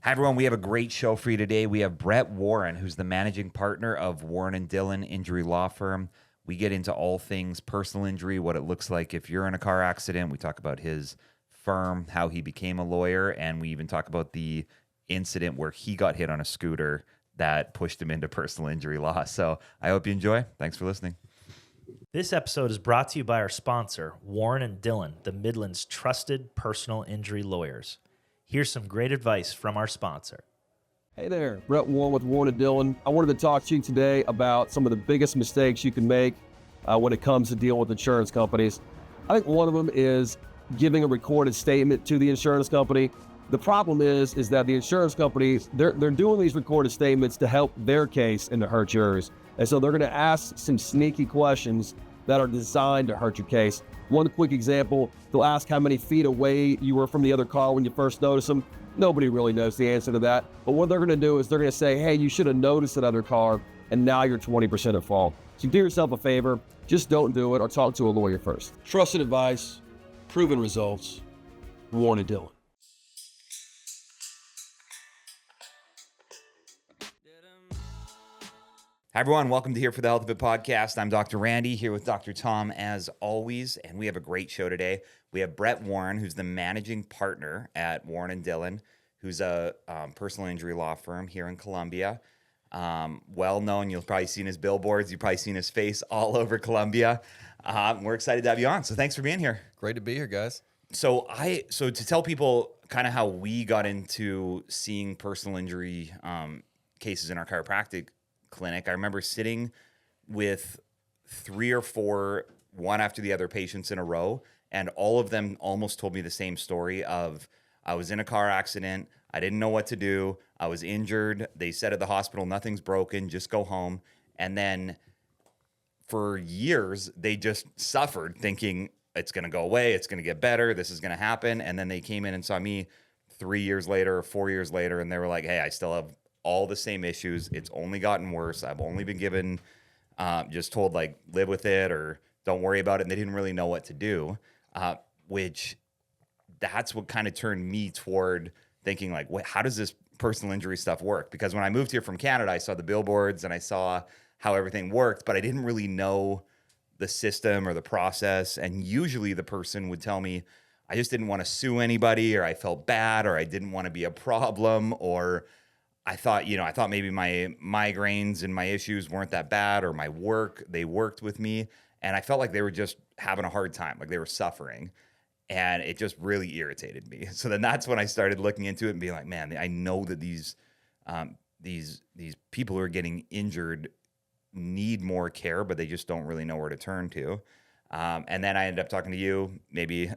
Hi, everyone. We have a great show for you today. We have Brett Woron, who's the managing partner of Woron and Dhillon Injury Law Firm. We get into all things personal injury, what it looks like if you're in a car accident. We talk about his firm, how he became a lawyer, and we even talk about the incident where he got hit on a scooter that pushed him into personal injury law. So I hope you enjoy. Thanks for listening. This episode is brought to you by our sponsor, Woron and Dhillon, the Midland's trusted personal injury lawyers. Here's some great advice from our sponsor. Hey there, Brett Woron with Woron and Dhillon. I wanted to talk to you today about some of the biggest mistakes you can make when it comes to dealing with insurance companies. I think one of them is giving a recorded statement to the insurance company. The problem is that the insurance companies, they're doing these recorded statements to help their case and to hurt yours. And so they're going to ask some sneaky questions that are designed to hurt your case. One quick example, they'll ask how many feet away you were from the other car when you first noticed them. Nobody really knows the answer to that. But what they're going to do is they're going to say, hey, you should have noticed that other car, and now you're 20% at fault. So do yourself a favor, just don't do it or talk to a lawyer first. Trusted advice, proven results, Woron and Dhillon. Hi, everyone. Welcome to Here for the Health of It podcast. I'm Dr. Randy here with Dr. Tom as always, and we have a great show today. We have Brett Woron, who's the managing partner at Woron and Dhillon, who's a personal injury law firm here in Columbia. Well known. You've probably seen his billboards. You've probably seen his face all over Columbia. We're excited to have you on. So thanks for being here. Great to be here, guys. So to tell people kind of how we got into seeing personal injury cases in our chiropractic clinic, I remember sitting with 3 or 4, one after the other patients in a row, and all of them almost told me the same story of, I was in a car accident, I didn't know what to do, I was injured, they said at the hospital, nothing's broken, just go home. And then for years, they just suffered thinking it's going to go away, it's going to get better, this is going to happen. And then they came in and saw me 3 years later or 4 years later, and they were like, hey, I still have all the same issues. It's only gotten worse. I've only been given, just told like, live with it or don't worry about it. And they didn't really know what to do, which that's what kind of turned me toward thinking like, how does this personal injury stuff work? Because when I moved here from Canada, I saw the billboards and I saw how everything worked, but I didn't really know the system or the process. And usually the person would tell me, I just didn't want to sue anybody, or I felt bad, or I didn't want to be a problem, or I thought maybe my migraines and my issues weren't that bad, or my work, they worked with me. And I felt like they were just having a hard time, like they were suffering. And it just really irritated me. So then that's when I started looking into it and being like, man, I know that these people who are getting injured need more care, but they just don't really know where to turn to. And then I ended up talking to you maybe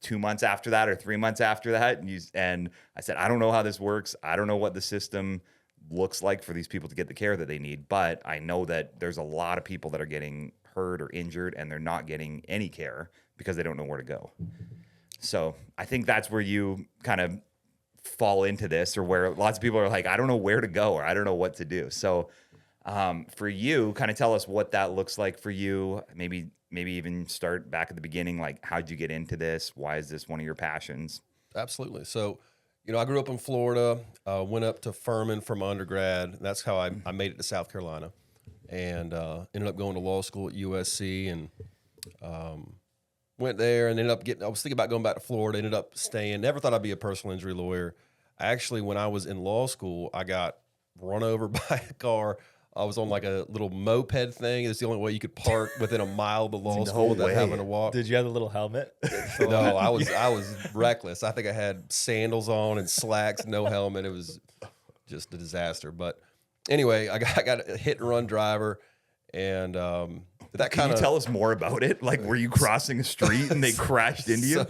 2 months after that or 3 months after that. And I said, I don't know how this works. I don't know what the system looks like for these people to get the care that they need. But I know that there's a lot of people that are getting hurt or injured and they're not getting any care because they don't know where to go. So I think that's where you kind of fall into this, or where lots of people are like, I don't know where to go, or I don't know what to do. So for you, kind of tell us what that looks like for you. Maybe even start back at the beginning, like how'd you get into this? Why is this one of your passions? Absolutely. So, I grew up in Florida, went up to Furman from undergrad. That's how I made it to South Carolina, and ended up going to law school at USC, and went there and ended up I was thinking about going back to Florida, ended up staying. Never thought I'd be a personal injury lawyer. Actually, when I was in law school, I got run over by a car. I was on like a little moped thing. It's the only way you could park within a mile of the law school without having to walk. Did you have the little helmet? No, I was reckless. I think I had sandals on and slacks, no helmet. It was just a disaster. But anyway, I got a hit and run driver, and that Can kind of. you tell us more about it? Like, were you crossing a street and they crashed into you?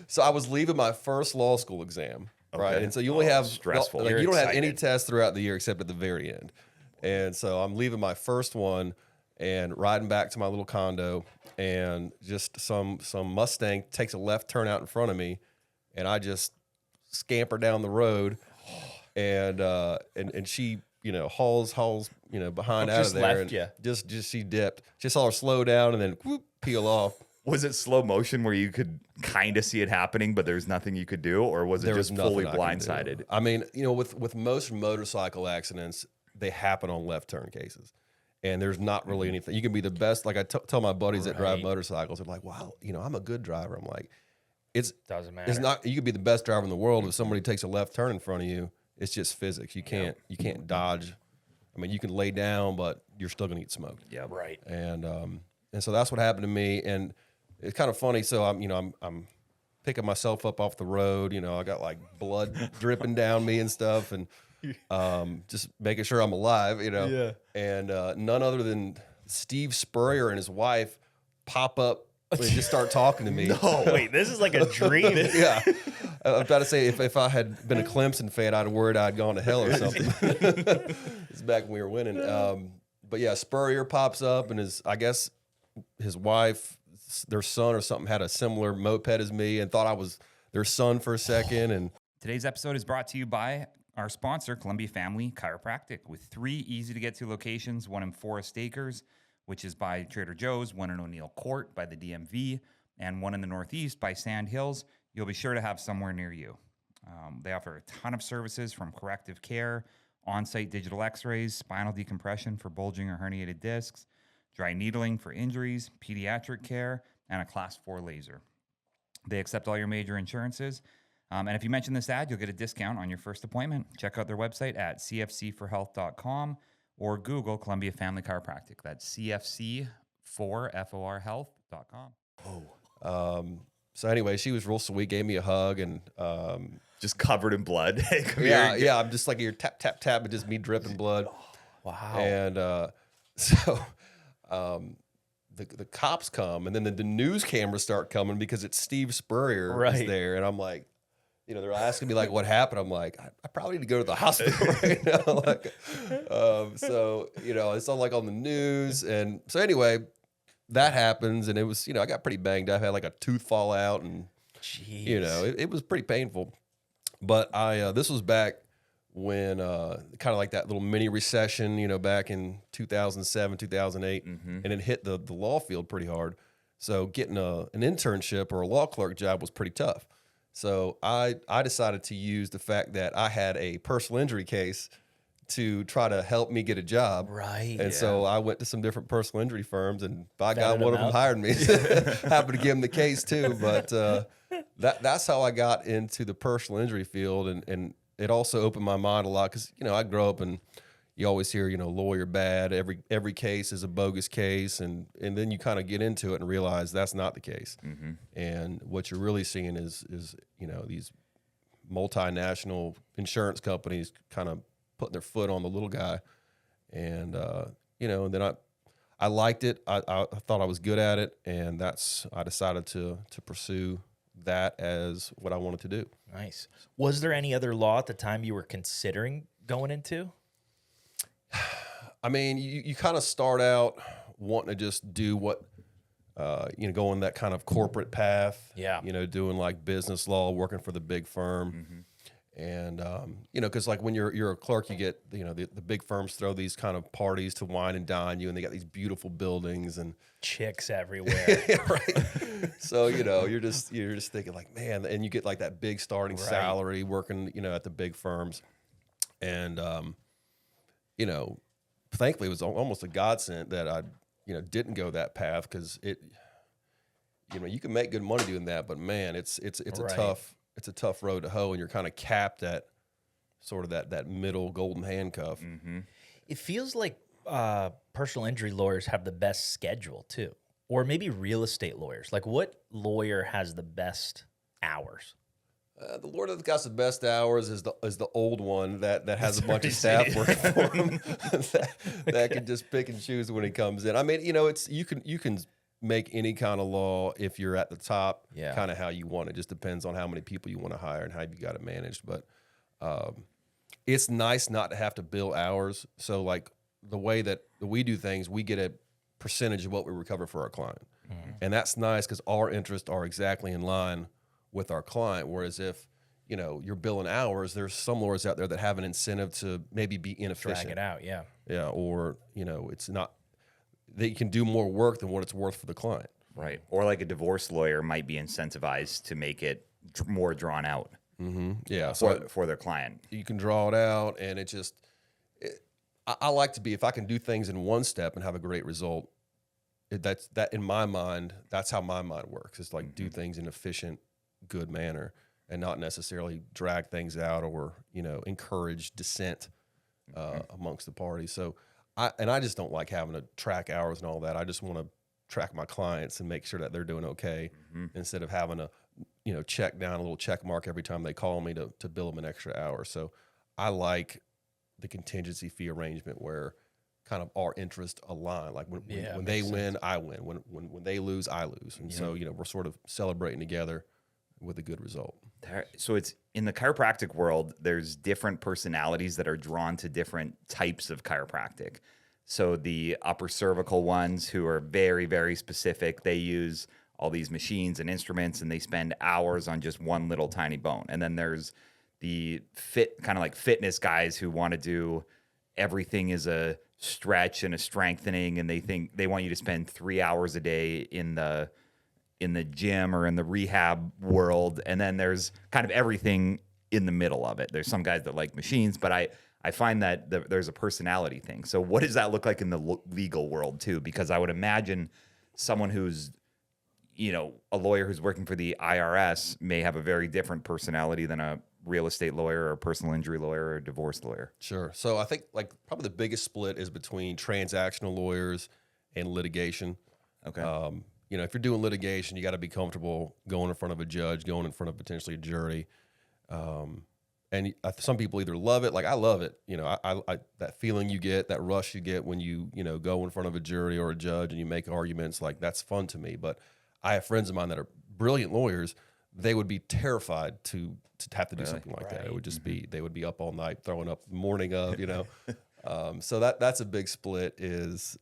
So I was leaving my first law school exam, right? And so you only have stressful. Like, you don't have any tests throughout the year except at the very end. And so I'm leaving my first one and riding back to my little condo, and just some Mustang takes a left turn out in front of me, and I just scamper down the road, and she hauls behind out of there, left, and just she dipped. Just saw her slow down and then whoop, peel off. Was it slow motion where you could kind of see it happening, but there's nothing you could do, or was it There just was nothing fully I could do. blindsided? I mean, with most motorcycle accidents, they happen on left turn cases. And there's not really anything. You can be the best. Like I tell my buddies that drive motorcycles, they're like, wow, I'm a good driver. I'm like, Doesn't matter. it's not, you could be the best driver in the world. If somebody takes a left turn in front of you, it's just physics. You can't dodge. I mean, you can lay down, but you're still going to get smoked. Yeah, Right. And so that's what happened to me. And it's kind of funny. So I'm picking myself up off the road. I got like blood dripping down me and stuff, and just making sure I'm alive. Yeah. And none other than Steve Spurrier and his wife pop up and just start talking to me. Oh, wait, this is like a dream. Yeah. I'm about to say if I had been a Clemson fan, I'd have worried I'd gone to hell or something. It's back when we were winning. But yeah, Spurrier pops up, and I guess his wife, their son or something, had a similar moped as me and thought I was their son for a second. And Today's episode is brought to you by our sponsor, Columbia Family Chiropractic, with 3 easy-to-get-to locations, one in Forest Acres, which is by Trader Joe's, one in O'Neill Court by the DMV, and one in the Northeast by Sand Hills. You'll be sure to have somewhere near you. They offer a ton of services from corrective care, on-site digital x-rays, spinal decompression for bulging or herniated discs, dry needling for injuries, pediatric care, and a Class 4 laser. They accept all your major insurances. And if you mention this ad, you'll get a discount on your first appointment. Check out their website at cfc4health.com or Google Columbia Family Chiropractic. That's cfc4 health.com. so anyway, she was real sweet, gave me a hug, and Just covered in blood. yeah, I'm just like, you're tap, tap, tap, and just me dripping blood. Wow. And so the cops come, and then the news cameras start coming because it's Steve Spurrier is Right. there. And I'm like, they're asking me like what happened. I'm like, I probably need to go to the hospital right now. Like, so it's all like on the news. And so anyway, that happens, and it was, I got pretty banged up. I had like a tooth fall out, and Jeez. it was pretty painful. But this was back when kind of like that little mini recession, back in 2007, 2008, and it hit the law field pretty hard. So getting an internship or a law clerk job was pretty tough. So I decided to use the fact that I had a personal injury case to try to help me get a job. Right. And so I went to some different personal injury firms, and by God, Fatted one them of them out. hired me. Happened to give them the case too. But that's how I got into the personal injury field. And it also opened my mind a lot because, I grew up and you always hear, lawyer bad. Every case is a bogus case. And then you kind of get into it and realize that's not the case. And what you're really seeing is these multinational insurance companies kind of putting their foot on the little guy. And, and then I liked it. I thought I was good at it. And I decided to pursue that as what I wanted to do. Nice. Was there any other law at the time you were considering going into? I mean, you kind of start out wanting to just do what, go on that kind of corporate path. Yeah. Doing like business law, working for the big firm. And, because like when you're a clerk, you get, the big firms throw these kind of parties to wine and dine you, and they got these beautiful buildings and Chicks everywhere. right. So, you're just thinking like, man, and you get like that big starting salary working, at the big firms. And, thankfully it was almost a godsend that I, didn't go that path, because you can make good money doing that, but man, it's a tough road to hoe, and you're kind of capped at sort of that middle golden handcuff. It feels like personal injury lawyers have the best schedule too, or maybe real estate lawyers. Like, what lawyer has the best hours? The lawyer that got the best hours is the old one that has a bunch of staff working for him that can just pick and choose when he comes in. I mean, you can make any kind of law if you're at the top, kind of how you want it. Just depends on how many people you want to hire and how you got it managed. But it's nice not to have to bill hours. So like the way that we do things, we get a percentage of what we recover for our client. And that's nice because our interests are exactly in line with our client. Whereas if, you're billing hours, there's some lawyers out there that have an incentive to maybe be inefficient. Drag it out, yeah. Yeah, or, it's not, they can do more work than what it's worth for the client. Right. Or like a divorce lawyer might be incentivized to make it more drawn out Yeah. So for their client. you can draw it out, and I like to be, if I can do things in one step and have a great result, that in my mind, that's how my mind works. It's like do things in an efficient, good manner, and not necessarily drag things out or encourage dissent amongst the parties. So I just don't like having to track hours and all that. I just want to track my clients and make sure that they're doing okay instead of having to check down a little check mark every time they call me to bill them an extra hour. So I like the contingency fee arrangement where kind of our interests align. Like when they win, I win. When they lose, I lose. And so, we're sort of celebrating together with a good result. So it's in the chiropractic world, there's different personalities that are drawn to different types of chiropractic. So the upper cervical ones who are very, very specific, they use all these machines and instruments and they spend hours on just one little tiny bone. And then there's the kind of like fitness guys who want to do everything is a stretch and a strengthening, and they want you to spend 3 hours a day in the gym or in the rehab world. And then there's kind of everything in the middle of it. There's some guys that like machines, but I find that there's a personality thing. So what does that look like in the legal world too? Because I would imagine someone who's, a lawyer who's working for the IRS may have a very different personality than a real estate lawyer or a personal injury lawyer or a divorce lawyer. Sure. So I think like probably the biggest split is between transactional lawyers and litigation. Okay. If you're doing litigation, you got to be comfortable going in front of a judge, going in front of potentially a jury. And some people either love it, like I love it. I that feeling you get, that rush you get when you go in front of a jury or a judge and you make arguments, like that's fun to me. But I have friends of mine that are brilliant lawyers. They would be terrified to have to do something like that. It would just be, they would be up all night throwing up the morning of, So that's a big split is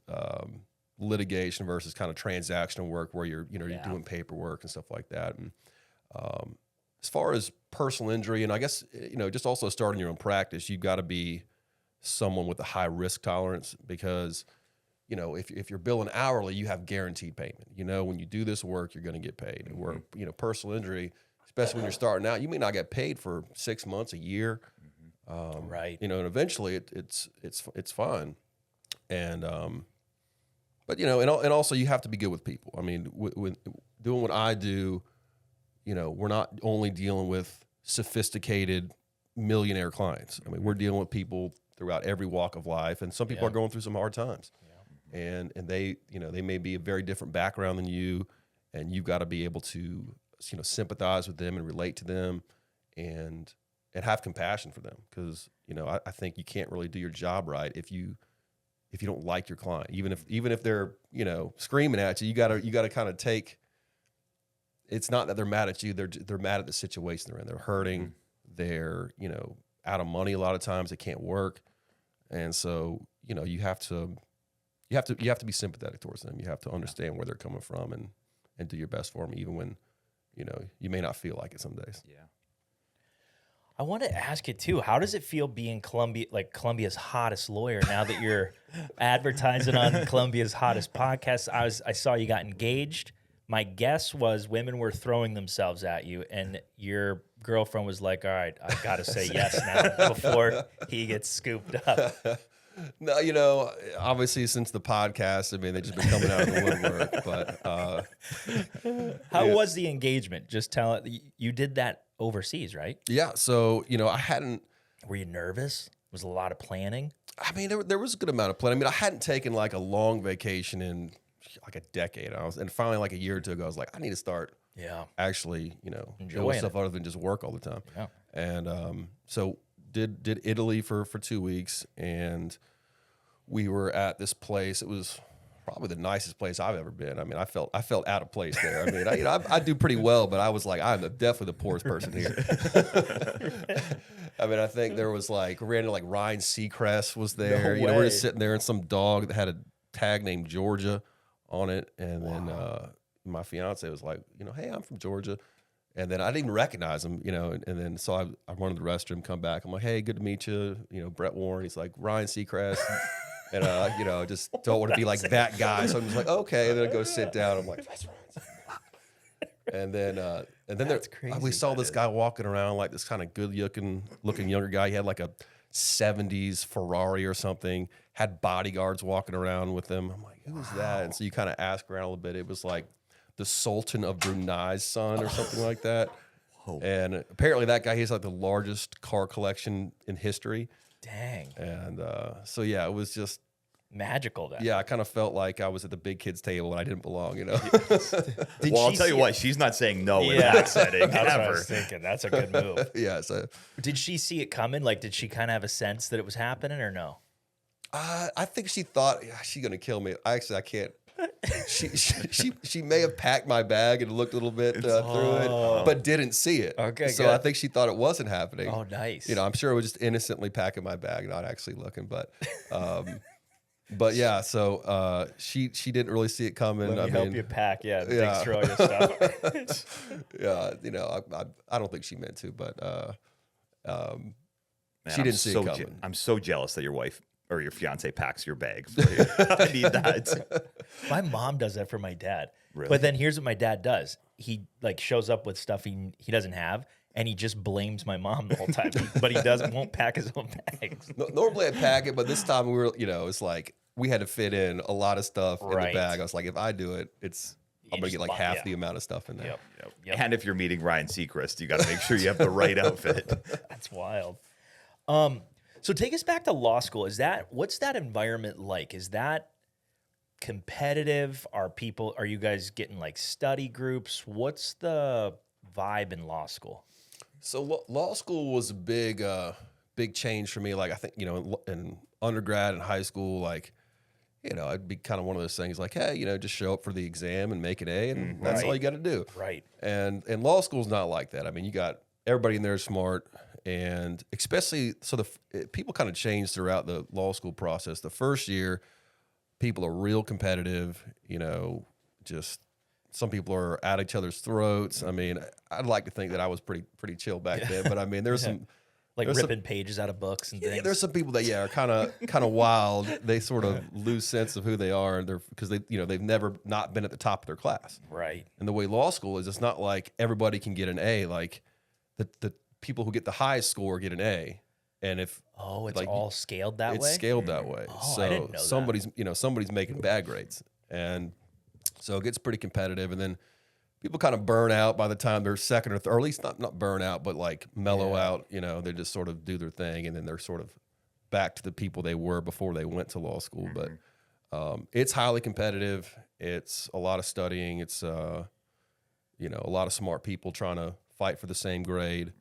litigation versus kind of transactional work where you're doing paperwork and stuff like that. And as far as personal injury, and I guess, just also starting your own practice, you've got to be someone with a high risk tolerance because, if you're billing hourly, you have guaranteed payment. When you do this work, you're going to get paid. And where, personal injury, especially when you're starting out, you may not get paid for 6 months, a year. Right. And eventually it's fine. And, but, and also you have to be good with people. I mean, with doing what I do, we're not only dealing with sophisticated millionaire clients. I mean, we're dealing with people throughout every walk of life, and some people are going through some hard times. And they, they may be a very different background than you, and you've got to be able to, sympathize with them and relate to them and have compassion for them. Because, I think you can't really do your job right if you don't like your client, even if they're, screaming at you, you gotta kind of take, it's not that they're mad at you. They're mad at the situation they're in. They're hurting. They're, out of money a lot of times. They can't work. And so, you have to be sympathetic towards them. You have to understand where they're coming from and do your best for them, even when, you may not feel like it some days. Yeah. I want to ask you too, how does it feel being Columbia's hottest lawyer now that you're advertising on Columbia's hottest podcast? I saw you got engaged. My guess was women were throwing themselves at you, and your girlfriend was like, all right, I got to say yes now before he gets scooped up. No, obviously since the podcast, I mean, they've just been coming out of the woodwork. But how was the engagement? Just tell it. You did that overseas, right? Yeah. So, I hadn't. Were you nervous? Was a lot of planning? I mean, there was a good amount of planning. I mean, I hadn't taken like a long vacation in like a decade. And finally, like a year or two ago, I was like, I need to start. Actually, doing stuff other than just work all the time. Yeah. And so did Italy for 2 weeks, and we were at this place. It was probably the nicest place I've ever been. I mean, I felt out of place there. I mean, I do pretty well, but I was like, I'm definitely the poorest person here. I mean, I think there was like, we ran into like Ryan Seacrest was there. No way. We're just sitting there, and some dog that had a tag named Georgia on it, and then my fiance was like, hey, I'm from Georgia. And then I didn't even recognize him, and then so I went to the restroom, come back. I'm like, hey, good to meet you. Brett Warren. He's like, Ryan Seacrest. And, just don't want to be like that guy. So I'm just like, okay. And then I go sit down. I'm like, that's Ryan And then That's crazy. we saw That this is. guy walking around like this kind of good looking younger guy. He had like a 70s Ferrari or something, had bodyguards walking around with him. I'm like, who is that? And so you kind of ask around a little bit. It was like the Sultan of Brunei's son or something like that. Whoa. And apparently that guy, he has like the largest car collection in history. Dang. And so, yeah, it was just, Magical then. yeah, I kind of felt like I was at the big kids table and I didn't belong, you know? Did Well, I'll she tell you see what, it? she's not saying no in Yeah. that setting That's what I ever. was thinking. That's a good move. Yeah, so Did she see it coming? Like, did she kind of have a sense that it was happening or no? I think she thought, she's going to kill me. I can't. She may have packed my bag and looked a little bit through it, but didn't see it. Okay, so good. I think she thought it wasn't happening. Oh, nice. You know, I'm sure it was just innocently packing my bag, not actually looking. But yeah, so she didn't really see it coming. Let me I help mean, you pack. Yeah, yeah. thanks for all your stuff. yeah, you know, I don't think she meant to, but Man, she didn't see it coming. I'm so jealous that your wife or your fiance packs your bag for you. I need that. My mom does that for my dad. Really? But then here's what my dad does. He like shows up with stuff he doesn't have, and he just blames my mom the whole time. But he won't pack his own bags. Normally I pack it, but this time we were, you know, it's like we had to fit in a lot of stuff in the Right. bag. I was like, if I do it, I'm gonna just get like buy- half yeah. the amount of stuff in there. Yep. And if you're meeting Ryan Seacrest, you got to make sure you have the right outfit. That's wild. So take us back to law school. What's that environment like? Is that competitive? Are you guys getting like study groups? What's the vibe in law school? So law school was a big change for me. Like I think, you know, in undergrad and high school, like, you know, it'd be kind of one of those things like, hey, you know, just show up for the exam and make an A, and that's all you got to do. Right. And law school's not like that. I mean, you got everybody in there is smart, and especially people kind of change throughout the law school process. The first year, people are real competitive. You know, just some people are at each other's throats. I mean, I'd like to think that I was pretty chill back then, but I mean, there's some. Like There's ripping pages out of books and things. There's some people that are kind of wild. They sort of lose sense of who they are, and because they've never not been at the top of their class. Right. And the way law school is, it's not like everybody can get an A. Like the people who get the highest score get an A, and if Oh, it's like, all scaled that way? it's scaled that way. Oh, So I didn't know that. somebody's making bad grades, and so it gets pretty competitive. And then people kind of burn out by the time they're second or third, or at least not burn out, but like mellow out. You know, they just sort of do their thing, and then they're sort of back to the people they were before they went to law school. But it's highly competitive. It's a lot of studying. It's you know, a lot of smart people trying to fight for the same grade.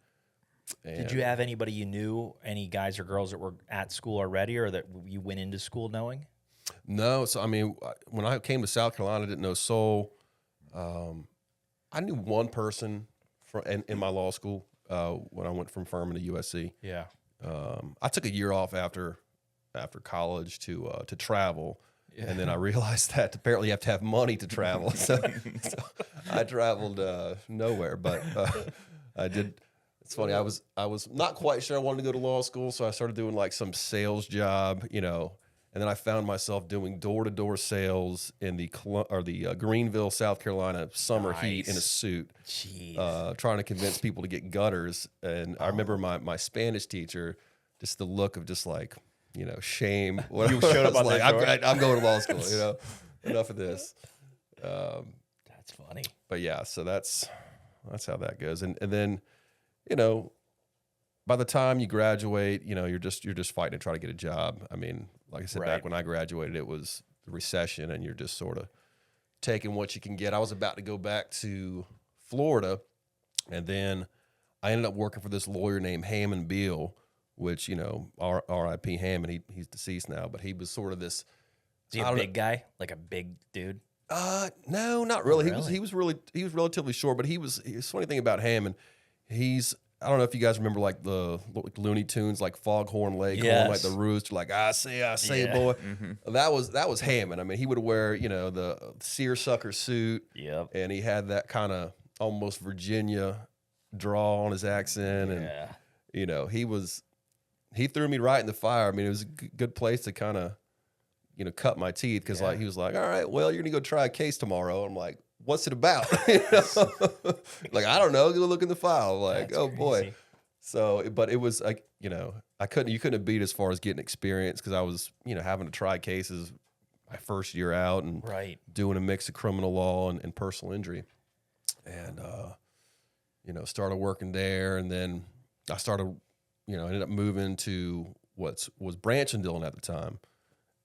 And Did you have anybody you knew, any guys or girls that were at school already or that you went into school knowing? No. So, I mean, when I came to South Carolina, I didn't know soul. I knew one person in my law school when I went from Furman to USC. Yeah. I took a year off after college to travel, and then I realized that apparently you have to have money to travel. so I traveled nowhere, but I did. It's funny. I was not quite sure I wanted to go to law school, so I started doing like some sales job, you know. And then I found myself doing door-to-door sales in the Greenville, South Carolina summer heat in a suit, Jeez. trying to convince people to get gutters. And I remember my Spanish teacher, just the look of just like, you know, shame. When You showed up I on was that like, door? I'm going to law school, you know, enough of this. That's funny. But yeah, so that's how that goes. And then, you know, by the time you graduate, you know, you're just fighting to try to get a job. I mean, like I said, Right. back when I graduated, it was the recession, and you're just sort of taking what you can get. I was about to go back to Florida, and then I ended up working for this lawyer named Hammond Beal, which, you know, R.I.P. Hammond. He's deceased now, but he was sort of this. Is he I a don't big guy? Like a big dude? No, not really. Really? He was relatively short, but he's funny thing about Hammond. I don't know if you guys remember like the Looney Tunes, like Foghorn Leghorn, Yes. like the rooster, like I say, Yeah. boy. That was Hammond. I mean, he would wear, you know, the seersucker suit, Yep. and he had that kind of almost Virginia draw on his accent, and Yeah. you know, he threw me right in the fire. I mean, it was a good place to kind of, you know, cut my teeth because like he was like, all right, well, you're gonna go try a case tomorrow. I'm like, what's it about? Like, I don't know. Go look in the file. Like, That's oh boy. crazy. So, but it was like, you couldn't have beat as far as getting experience because I was, having to try cases my first year out and Right. doing a mix of criminal law and personal injury. And, started working there. And then I started, ended up moving to what was Branch and Dhillon at the time.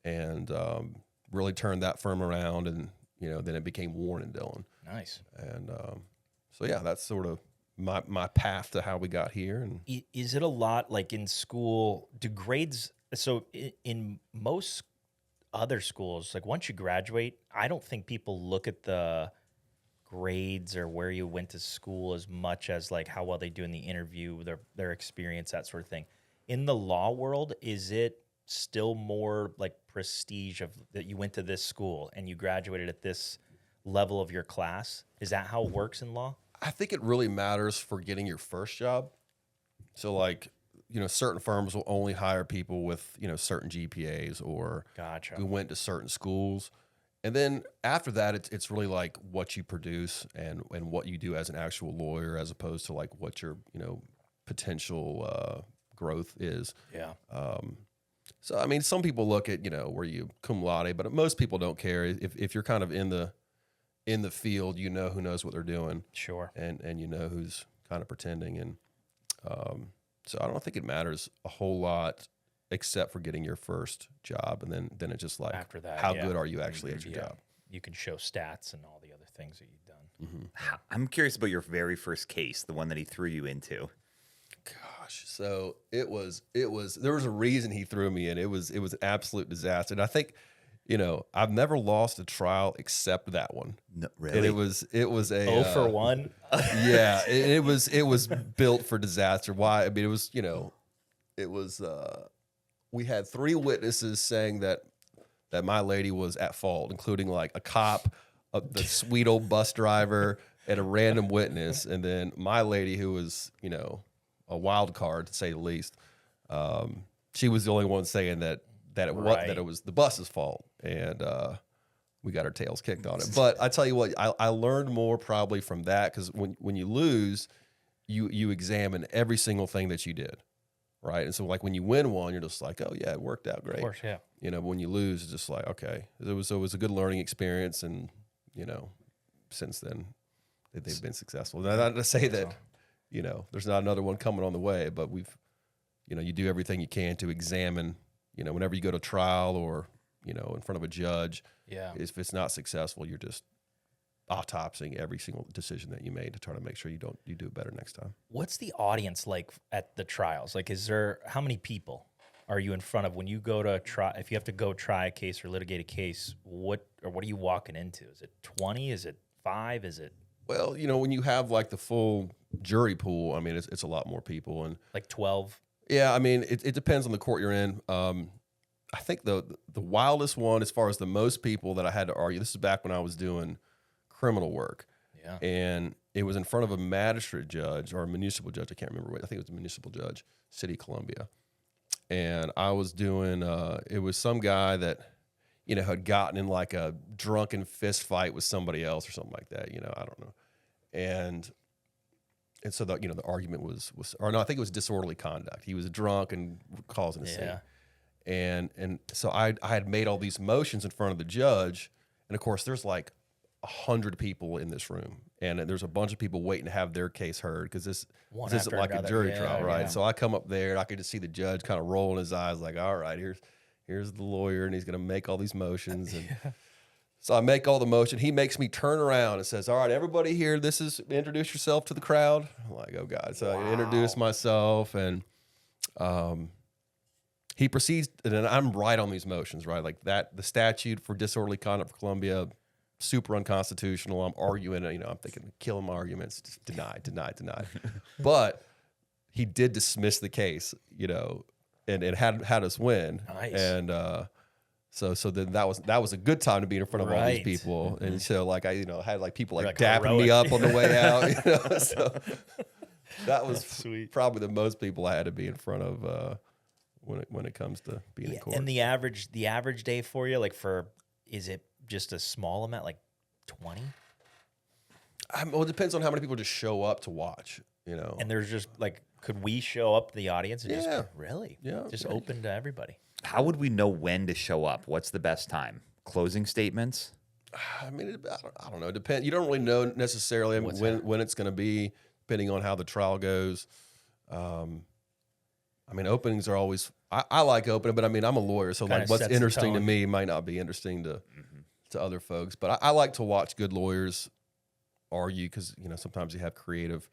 And really turned that firm around. And, then it became Woron and Dhillon. Nice. And so, yeah, that's sort of my path to how we got here. And Is it a lot like in school? Do grades? So in most other schools, like once you graduate, I don't think people look at the grades or where you went to school as much as like how well they do in the interview, their experience, that sort of thing. In the law world, is it still more like prestige of that you went to this school and you graduated at this level of your class? Is that how it works in law? I think it really matters for getting your first job. So like, certain firms will only hire people with, certain GPAs or Gotcha. who went to certain schools. And then after that, it's really like what you produce and what you do as an actual lawyer, as opposed to like what your, potential growth is. Yeah. So, I mean, some people look at, where you cum laude, but most people don't care. If you're kind of in the field, who knows what they're doing. Sure. And who's kind of pretending. And so I don't think it matters a whole lot except for getting your first job. And then it's just like, After that, how yeah. good are you actually at your Yeah. job? You can show stats and all the other things that you've done. I'm curious about your very first case, the one that he threw you into. Gosh, so it was there was a reason he threw me in. It was an absolute disaster. And I think, I've never lost a trial except that one. No, really? And it was a 0 for 1. yeah, it was built for disaster. Why? I mean, it was we had 3 witnesses saying that my lady was at fault, including like a cop, the sweet old bus driver, and a random witness, and then my lady, who was a wild card to say the least. She was the only one saying that it was the bus's fault, and we got our tails kicked on it. But I tell you what, I learned more probably from that, because when you lose, you examine every single thing that you did, right? And so like when you win one, you're just like, oh yeah, it worked out great. Of course, yeah. But when you lose, it's just like, okay, it was a good learning experience, and since then they've been successful. Not to say that there's not another one coming on the way, but we've you do everything you can to examine. Whenever you go to trial or in front of a judge, Yeah. if it's not successful, you're just autopsying every single decision that you made to try to make sure you do it better next time. What's the audience like at the trials? Like, how many people are you in front of when you go to try? If you have to go try a case or litigate a case, what are you walking into? Is it 20? Is it 5? Is it Well, when you have like the full jury pool, I mean, it's a lot more people. And like 12? yeah, I mean, it depends on the court you're in. I think the wildest one, as far as the most people that I had to argue, this is back when I was doing criminal work. Yeah. And it was in front of a magistrate judge or a municipal judge. I can't remember. I think it was a municipal judge, City of Columbia. And I was doing, it was some guy that, had gotten in like a drunken fist fight with somebody else or something like that. I don't know. And so the argument was, or no, I think it was disorderly conduct. He was drunk and causing a scene. And so I had made all these motions in front of the judge. And of course there's like 100 people in this room, and there's a bunch of people waiting to have their case heard, because this isn't like a jury trial, right? Yeah. So I come up there and I could just see the judge kind of rolling his eyes like, all right, here's the lawyer, and he's going to make all these motions. And so I make all the motion. He makes me turn around and says, all right, everybody here, introduce yourself to the crowd. I'm like, oh God. So I introduce myself, and he proceeds, and then I'm right on these motions, right? Like that, the statute for disorderly conduct for Columbia, super unconstitutional. I'm arguing, I'm thinking, killing my arguments, just denied. But he did dismiss the case, and it had us win. Nice. And so then that was a good time to be in front of all these people. And so like I had like people like dapping me up on the way out. So that was probably the most people I had to be in front of when it comes to being in court. And the average day for you, like is it just a small amount, like 20? Well, it depends on how many people just show up to watch. And there's just like, could we show up to the audience and just really, just open to everybody? How would we know when to show up? What's the best time? Closing statements? I mean, I don't know. It depends. You don't really know necessarily when it's going to be, depending on how the trial goes. I mean, openings are always. I like opening, but I mean, I'm a lawyer, so Kinda like what's sets the interesting to tone. me might not be interesting to other folks. But I like to watch good lawyers argue because sometimes you have creative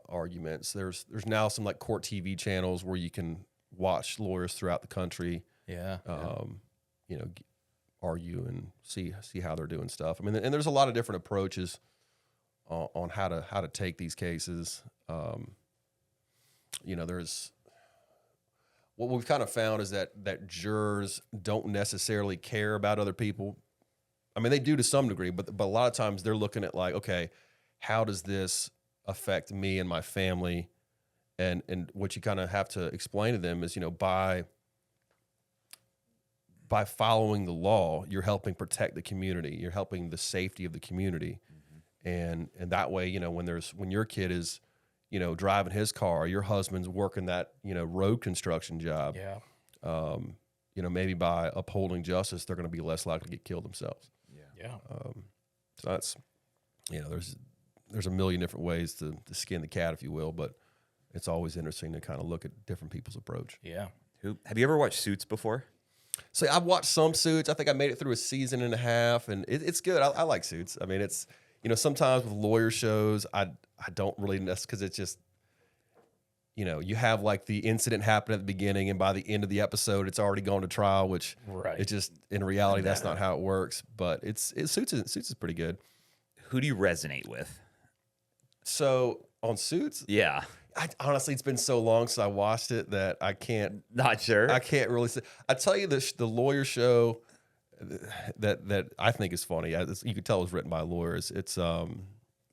arguments. There's now some like court TV channels where you can watch lawyers throughout the country. Argue and see how they're doing stuff. I mean, and there's a lot of different approaches on how to take these cases. There's what we've kind of found is that jurors don't necessarily care about other people. I mean, they do to some degree, but a lot of times they're looking at like, okay, how does this affect me and my family? And what you kind of have to explain to them is, by following the law, you're helping protect the community. You're helping the safety of the community. And that way, when your kid is, driving his car, your husband's working that, road construction job. Maybe by upholding justice, they're going to be less likely to get killed themselves. So that's, there's a million different ways to skin the cat, if you will, but it's always interesting to kind of look at different people's approach. Have you ever watched Suits before? So I've watched some Suits. I think I made it through a season and a half, and it's good. I like Suits. I mean, it's sometimes with lawyer shows, I don't really necessarily because it's just you have like the incident happen at the beginning, and by the end of the episode, it's already gone to trial. Which it just in reality that's not how it works. But Suits is pretty good. Who do you resonate with? So on Suits, honestly, it's been so long since I watched it that I can't. Not sure. I can't really say. I tell you, the lawyer show that I think is funny. You could tell it was written by lawyers. It's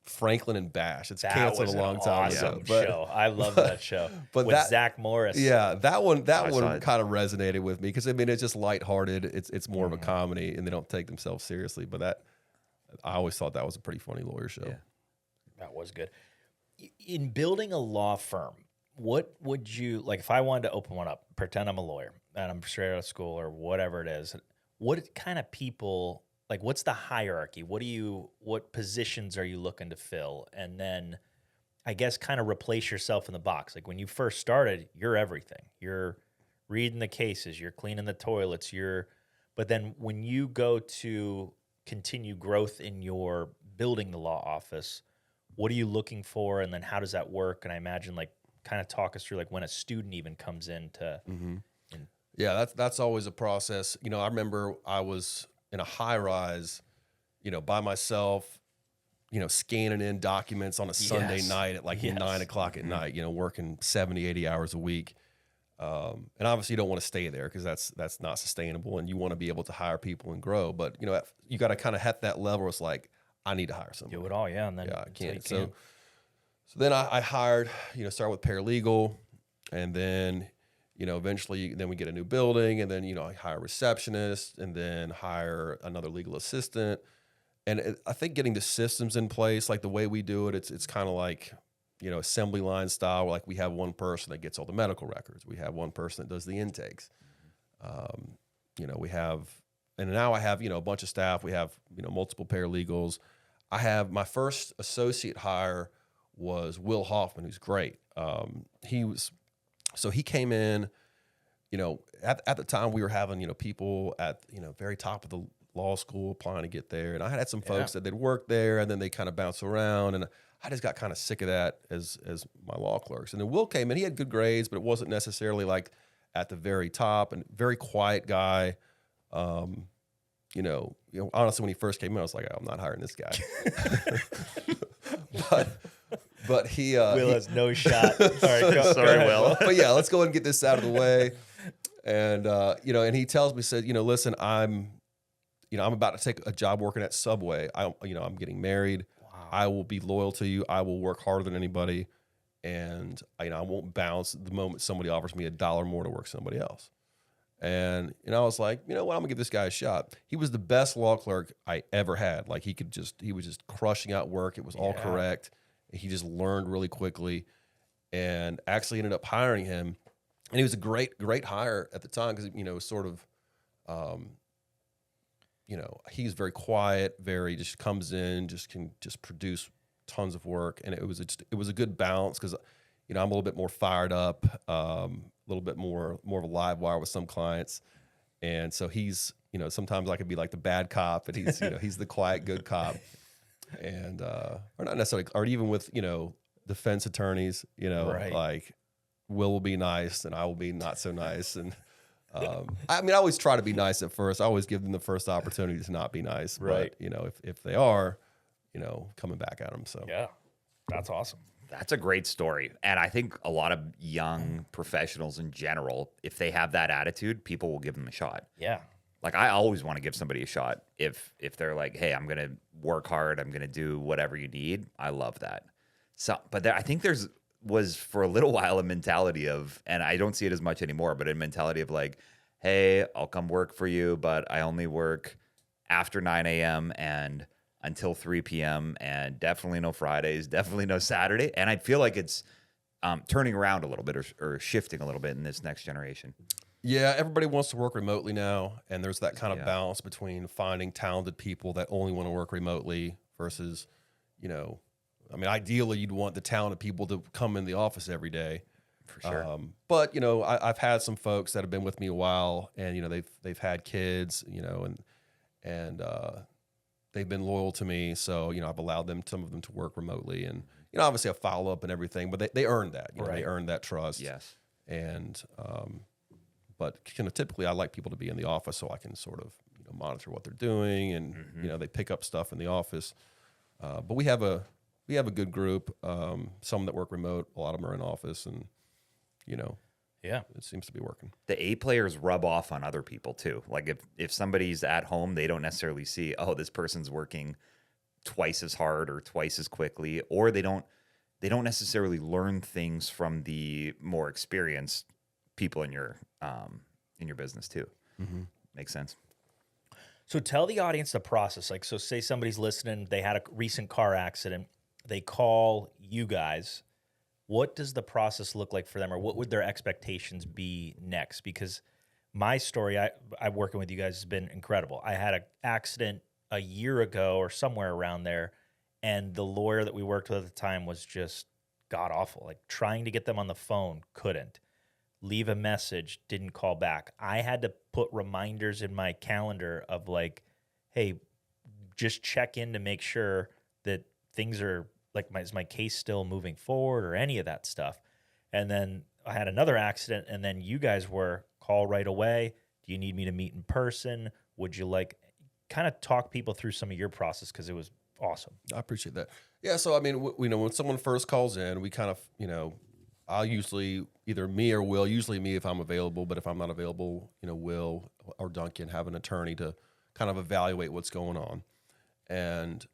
Franklin and Bash. It's canceled a long time ago. Show. I love that show. But with Zach Morris. Yeah, that one kind of resonated with me because I mean it's just lighthearted. It's more of a comedy, and they don't take themselves seriously. But I always thought that was a pretty funny lawyer show. Yeah. That was good. In building a law firm, what would you like if I wanted to open one up? Pretend I'm a lawyer and I'm straight out of school or whatever it is. What kind of people? Like, what's the hierarchy? What positions are you looking to fill? And then, I guess, kind of replace yourself in the box. Like when you first started, you're everything. You're reading the cases. You're cleaning the toilets. But then when you go to continue growth in your building the law office, what are you looking for? And then how does that work? And I imagine like kind of talk us through like when a student even comes in to. Yeah, that's always a process. I remember I was in a high rise, by myself, scanning in documents on a Sunday night at like 9 o'clock at night, working 70, 80 hours a week. And obviously you don't want to stay there because that's not sustainable and you want to be able to hire people and grow. But, you got to kind of hit that level where it's like, I need to hire somebody. Do it all, yeah. And then I can't. So then I hired, started with paralegal and then, eventually then we get a new building and then, I hire a receptionist and then hire another legal assistant. And I think getting the systems in place, like the way we do it, it's kind of like, assembly line style, where like we have one person that gets all the medical records. We have one person that does the intakes. We have, and now I have, a bunch of staff. We have, multiple paralegals. I have my first associate hire was Will Hoffman, who's great. So he came in, at the time we were having, people at, very top of the law school applying to get there. And I had some folks that they'd worked there and then they kind of bounce around. And I just got kind of sick of that as my law clerks. And then Will came in, he had good grades, but it wasn't necessarily like at the very top and very quiet guy. Honestly, when he first came in, I was like, I'm not hiring this guy. But he Will has no shot. All right, Sorry, Will. But yeah, let's go ahead and get this out of the way. And and he tells me, said, listen, I'm about to take a job working at Subway. I'm getting married. Wow. I will be loyal to you. I will work harder than anybody, and I won't bounce the moment somebody offers me $1 more to work somebody else. And I was like, you know what, I'm gonna give this guy a shot. He was the best law clerk I ever had. Like he was just crushing out work. It was all correct. He just learned really quickly, and actually ended up hiring him. And he was a great hire at the time because sort of, he's very quiet, very just comes in, can produce tons of work, and it was a good balance because I'm a little bit more fired up, a little bit more of a live wire with some clients, and so he's sometimes I could be like the bad cop, and he's he's the quiet good cop, and or not necessarily, or even with defense attorneys, Right. like Will be nice and I will be not so nice, and I always try to be nice at first. I always give them the first opportunity to not be nice, Right. But if they are, coming back at them. So Yeah, that's awesome. That's a great story. And I think a lot of young professionals in general, if they have that attitude, people will give them a shot. Yeah. Like I always want to give somebody a shot if they're like, hey, I'm going to work hard, I'm going to do whatever you need. I love that. So, but I think was for a little while a mentality of, and I don't see it as much anymore, but a mentality of like, hey, I'll come work for you, but I only work after 9 a.m. and until 3 p.m. and definitely no Fridays, definitely no Saturday. And I feel like it's turning around a little bit or shifting a little bit in this next generation. yeah, everybody wants to work remotely now, and there's that kind of balance between finding talented people that only want to work remotely versus, ideally you'd want the talented people to come in the office every day. For sure. But I've had some folks that have been with me a while, and they've had kids, and they've been loyal to me. So I've allowed some of them to work remotely, and obviously I follow up and everything, but they earned that. They earned that trust. Yes. And but typically I like people to be in the office so I can sort of monitor what they're doing, and they pick up stuff in the office. But we have a good group. Some that work remote, a lot of them are in office, and Yeah. it seems to be working. The A players rub off on other people too. Like if somebody's at home, they don't necessarily see, oh, this person's working twice as hard or twice as quickly, or they don't necessarily learn things from the more experienced people in your business too. Mm-hmm. Makes sense. So tell the audience the process. Like, so say somebody's listening, they had a recent car accident, they call you guys. What does the process look like for them, or what would their expectations be next? Because my story, I'm working with you guys, has been incredible. I had an accident a year ago or somewhere around there, and the lawyer that we worked with at the time was just god awful. Like trying to get them on the phone, couldn't. Leave a message, didn't call back. I had to put reminders in my calendar of like, hey, just check in to make sure that things are like, is my case still moving forward or any of that stuff. And then I had another accident, and then you guys were call right away. Do you need me to meet in person? Would you like kind of talk people through some of your process? Because it was awesome. I appreciate that. Yeah. So, when someone first calls in, we kind of, I'll usually either me or Will, usually me if I'm available, but if I'm not available, Will or Duncan have an attorney to kind of evaluate what's going on. And,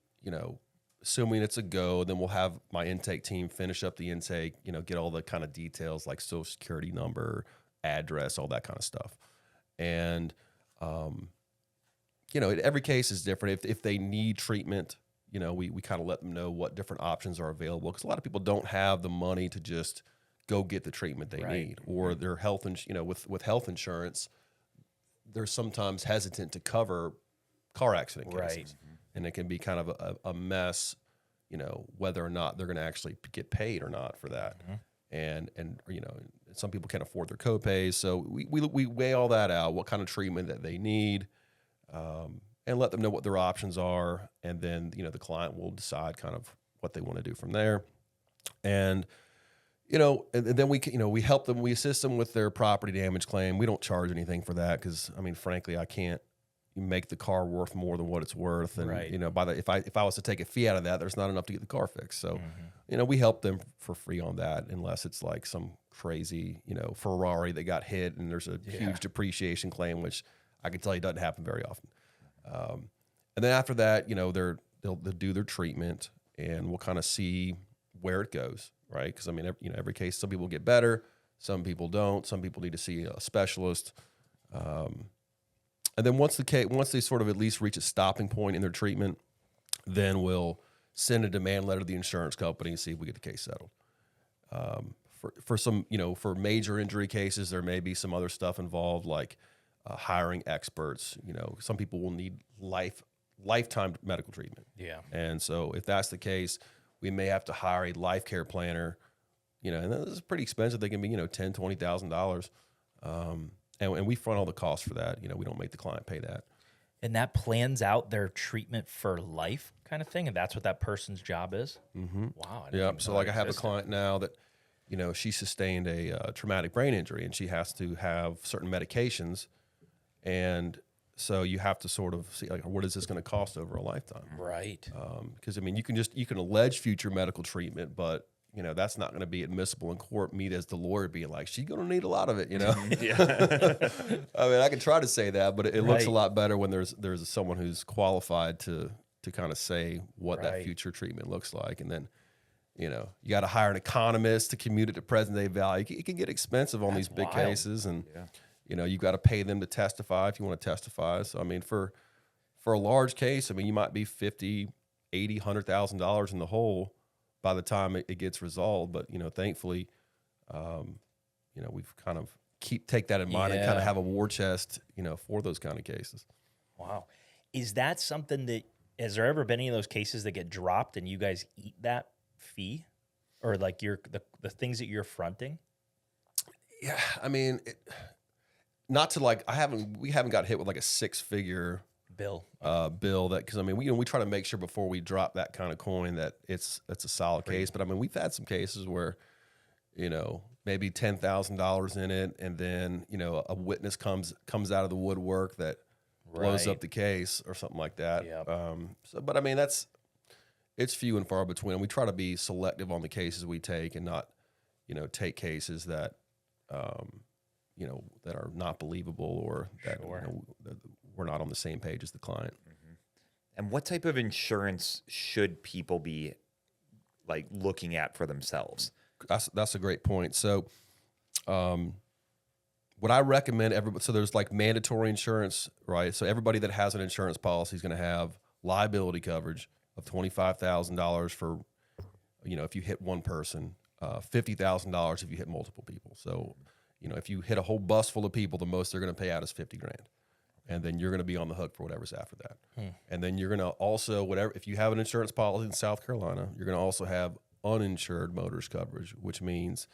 assuming it's a go, then we'll have my intake team finish up the intake, get all the kind of details like social security number, address, all that kind of stuff. And, every case is different. If they need treatment, we kind of let them know what different options are available, because a lot of people don't have the money to just go get the treatment they need, or their health, with health insurance, they're sometimes hesitant to cover car accident cases. Right. And it can be kind of a mess, whether or not they're going to actually get paid or not for that. Mm-hmm. And some people can't afford their copays. So we weigh all that out, what kind of treatment that they need, and let them know what their options are. And then, the client will decide kind of what they want to do from there. And, and then we help them, we assist them with their property damage claim. We don't charge anything for that because, frankly, I can't make the car worth more than what it's worth. And, if I was to take a fee out of that, there's not enough to get the car fixed. So, we help them for free on that, unless it's like some crazy, Ferrari that got hit and there's a huge depreciation claim, which I can tell you doesn't happen very often. And then after that, they'll do their treatment, and we'll kind of see where it goes, right? Because every case, some people get better, some people don't. Some people need to see a specialist. And then once they sort of at least reach a stopping point in their treatment, then we'll send a demand letter to the insurance company and see if we get the case settled. For some, for major injury cases, there may be some other stuff involved, like hiring experts. Some people will need lifetime medical treatment. Yeah. And so if that's the case, we may have to hire a life care planner, and this is pretty expensive. They can be, $10,000, $20,000. And we front all the costs for that. We don't make the client pay that. And that plans out their treatment for life kind of thing. And that's what that person's job is. Mm-hmm. Wow. Yeah. So like I have a client now that, she sustained a traumatic brain injury and she has to have certain medications. And so you have to sort of see, like, what is this going to cost over a lifetime? Right. Because you can allege future medical treatment, but that's not going to be admissible in court. Me as the lawyer being like, she's going to need a lot of it, Yeah. I mean, I can try to say that, but it looks a Right. lot better when there's someone who's qualified to kind of say what that Right. future treatment looks like. And then, you got to hire an economist to commute it to present day value. It can get expensive on these big wild. cases. And, Yeah. you've got to pay them to testify if you want to testify. So, I mean, for a large case, I mean, you might be $50,000, $80,000, $100,000 in the hole by the time it gets resolved. But, thankfully, we've kind of take that in mind and kind of Yeah. have a war chest, for those kind of cases. Wow. Is that something that, has there ever been any of those cases that get dropped and you guys eat that fee? Or like the things that you're fronting? Yeah. I mean, not to we haven't got hit with like a 6-figure Bill. bill because I mean we try to make sure before we drop that kind of coin that it's a solid case. But I mean we've had some cases where maybe $10,000 in it, and then a witness comes out of the woodwork that blows Right. up the case or something like that. Yep. But I mean it's few and far between. We try to be selective on the cases we take and not take cases that that are not believable or that that we're not on the same page as the client. And what type of insurance should people be like looking at for themselves? That's a great point. So, what I recommend everybody, so there's like mandatory insurance, right? So everybody that has an insurance policy is going to have liability coverage of $25,000 for, if you hit one person, $50,000 if you hit multiple people. So, if you hit a whole bus full of people, the most they're going to pay out is $50,000. And then you're going to be on the hook for whatever's after that. And then you're going to also, if you have an insurance policy in South Carolina, you're going to also have uninsured motorist coverage, which means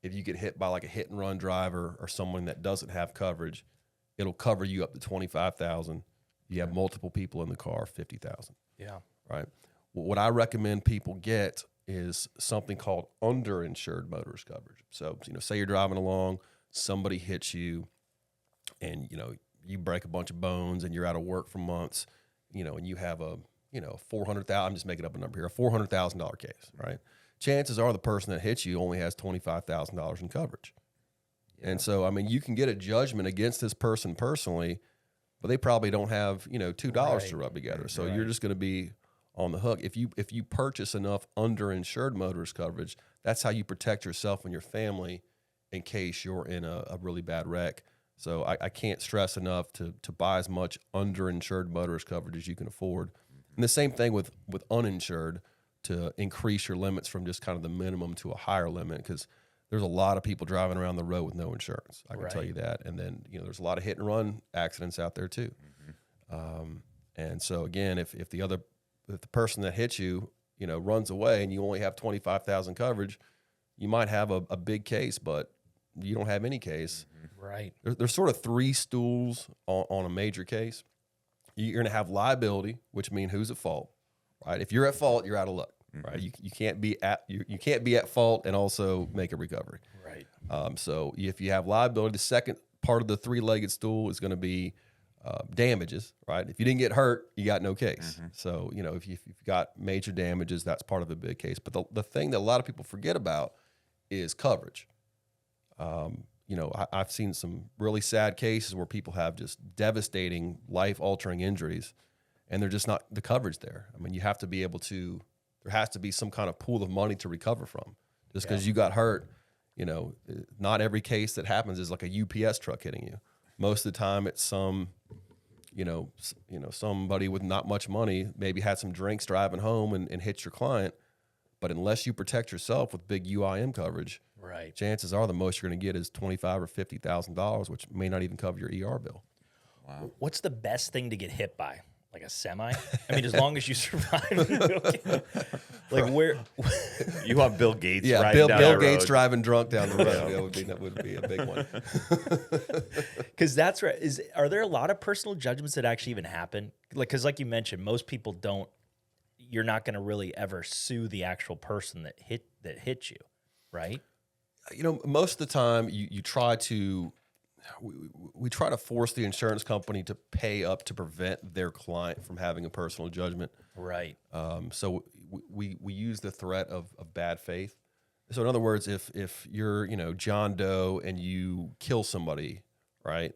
if you get hit by like a hit and run driver or someone that doesn't have coverage, it'll cover you up to $25,000. You have multiple people in the car, $50,000. Yeah. Right. Well, what I recommend people get is something called underinsured motorist coverage. So, say you're driving along, somebody hits you, and you break a bunch of bones and you're out of work for months, and you have a $400,000. I'm just making up a number here, a $400,000 case, right? Chances are the person that hits you only has $25,000 in coverage. Yeah. And so, I mean, you can get a judgment against this person personally, but they probably don't have, $2 to rub together. So you're just going to be on the hook. If you purchase enough underinsured motorist coverage, that's how you protect yourself and your family in case you're in a really bad wreck. So I can't stress enough to buy as much underinsured motorist coverage as you can afford. And the same thing with uninsured, to increase your limits from just kind of the minimum to a higher limit, because there's a lot of people driving around the road with no insurance. I can tell you that. And then, there's a lot of hit and run accidents out there too. And so again, if the person that hits you, runs away and you only have 25,000 coverage, you might have a big case, but you don't have any case. Right. There's sort of 3 stools on a major case. You're going to have liability, which means who's at fault, right? If you're at fault, you're out of luck, right? You can't be at fault and also make a recovery. Right. So if you have liability, the second part of the 3-legged stool is going to be damages, right? If you didn't get hurt, you got no case. So, if you've got major damages, that's part of the big case. But the thing that a lot of people forget about is coverage. I've seen some really sad cases where people have just devastating, life-altering injuries, and they're just not the coverage there. I mean, you have to be able to, there has to be some kind of pool of money to recover from. Just because you got hurt, not every case that happens is like a UPS truck hitting you. Most of the time, it's somebody with not much money, maybe had some drinks driving home and hit your client. But unless you protect yourself with big UIM coverage, Right. chances are the most you're going to get is $25,000 or $50,000, which may not even cover your ER bill. Wow. What's the best thing to get hit by? Like a semi? I mean, as long as you survive. Like where? You want Bill Gates? Yeah, riding down Bill that Gates road. driving drunk down the road. That would be a big one. Because that's right. Are there a lot of personal judgments that actually even happen? Because like you mentioned, most people don't. You're not going to really ever sue the actual person that hit you, right? Most of the time you try to. We try to force the insurance company to pay up to prevent their client from having a personal judgment. Right. So we use the threat of bad faith. So in other words, if you're John Doe and you kill somebody, right,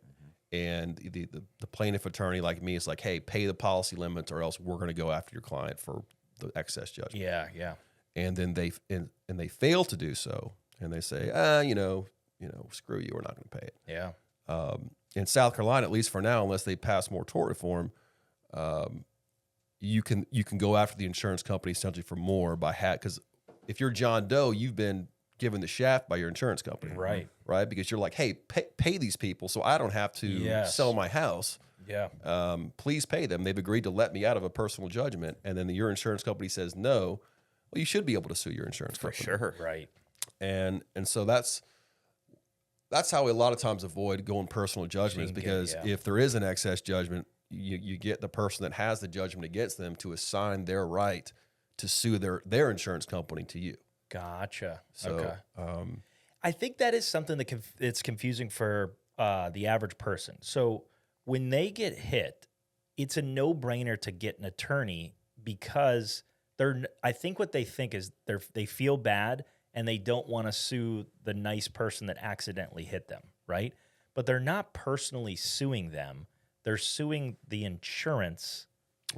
and the plaintiff attorney like me is like, hey, pay the policy limits or else we're going to go after your client for the excess judgment. Yeah, yeah. And then they fail to do so, and they say, screw you, we're not going to pay it. Yeah. In South Carolina, at least for now, unless they pass more tort reform, you can go after the insurance company essentially for more because if you're John Doe, you've been given the shaft by your insurance company, Right. Right, because you're like, hey, pay these people so I don't have to sell my house. Yeah. Please pay them. They've agreed to let me out of a personal judgment, and then your insurance company says no. Well, you should be able to sue your insurance For company. sure. Right. And so that's how we a lot of times avoid going personal judgments, because if there is an excess judgment, you get the person that has the judgment against them to assign their right to sue their insurance company to you. Gotcha. So, okay. I think that is something that it's confusing for the average person. So when they get hit, it's a no-brainer to get an attorney because I think what they think is they feel bad and they don't want to sue the nice person that accidentally hit them, right? But they're not personally suing them. They're suing the insurance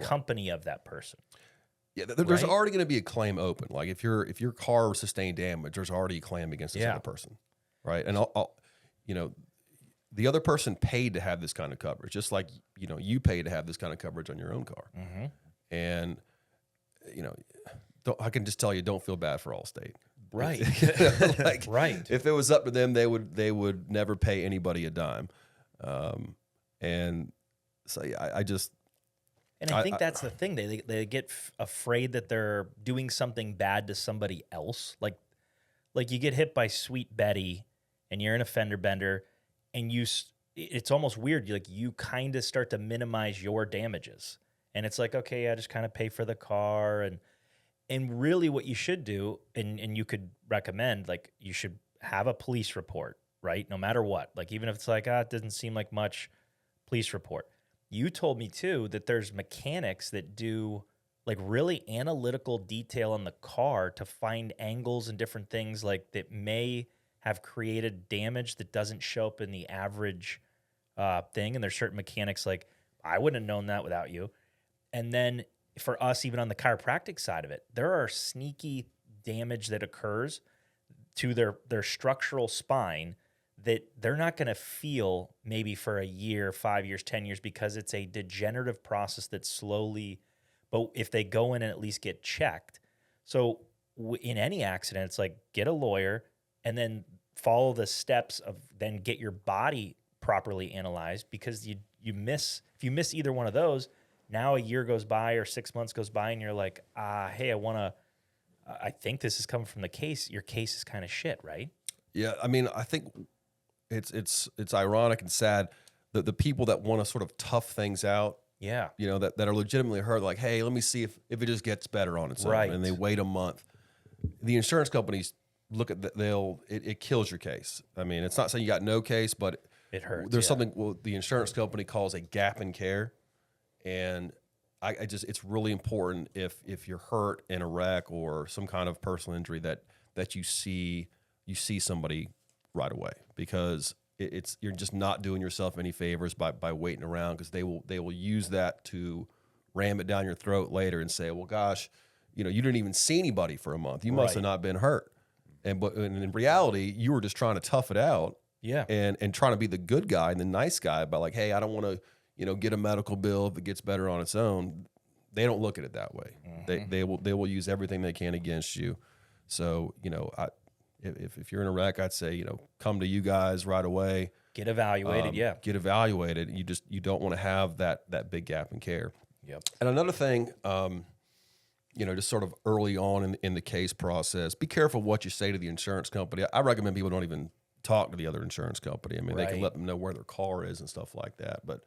company of that person. Yeah, there's Right? already going to be a claim open. Like if your car sustained damage, there's already a claim against this other person, right? And the other person paid to have this kind of coverage, just like you paid to have this kind of coverage on your own car. Mm-hmm. And I can just tell you, don't feel bad for Allstate. Right. Right. If it was up to them, they would never pay anybody a dime. And so I just. And I think that's the thing. They get afraid that they're doing something bad to somebody else. Like you get hit by Sweet Betty, and you're in a fender bender, and it's almost weird. You kind of start to minimize your damages, and it's like, okay, I just kind of pay for the car, and really what you should do, and you could recommend, like you should have a police report, right? No matter what, like even if it's like, it doesn't seem like much, police report. You told me too that there's mechanics that do like really analytical detail on the car to find angles and different things like that may have created damage that doesn't show up in the average thing. And there's certain mechanics like, I wouldn't have known that without you. And then for us, even on the chiropractic side of it, there are sneaky damage that occurs to their structural spine that they're not going to feel maybe for a year, 5 years, 10 years, because it's a degenerative process that slowly, but if they go in and at least get checked. So in any accident, it's like get a lawyer and then follow the steps of then get your body properly analyzed, because if you miss either one of those, now a year goes by or 6 months goes by and you're like, hey, I think this is coming from the case. Your case is kind of shit, right? Yeah, I mean, I think it's ironic and sad that the people that want to sort of tough things out, that are legitimately hurt, like, hey, let me see if it just gets better on its own, and they wait a month. The insurance companies look at it kills your case. I mean, it's not saying you got no case, but it hurts. There's something the insurance company calls a gap in care, and it's really important if you're hurt in a wreck or some kind of personal injury that you see somebody right away, because you're just not doing yourself any favors by waiting around, because they will use that to ram it down your throat later and say, well, gosh, you didn't even see anybody for a month. You must have not been hurt. But in reality, you were just trying to tough it out. and trying to be the good guy and the nice guy about like, hey, I don't want to, get a medical bill if it gets better on its own. They don't look at it that way. They will use everything they can against you. So, if you're in a wreck, I'd say, come to you guys right away. Get evaluated. Get evaluated. You don't want to have that big gap in care. Yep. And another thing, just sort of early on in the case process, be careful what you say to the insurance company. I recommend people don't even talk to the other insurance company. I mean, they can let them know where their car is and stuff like that. But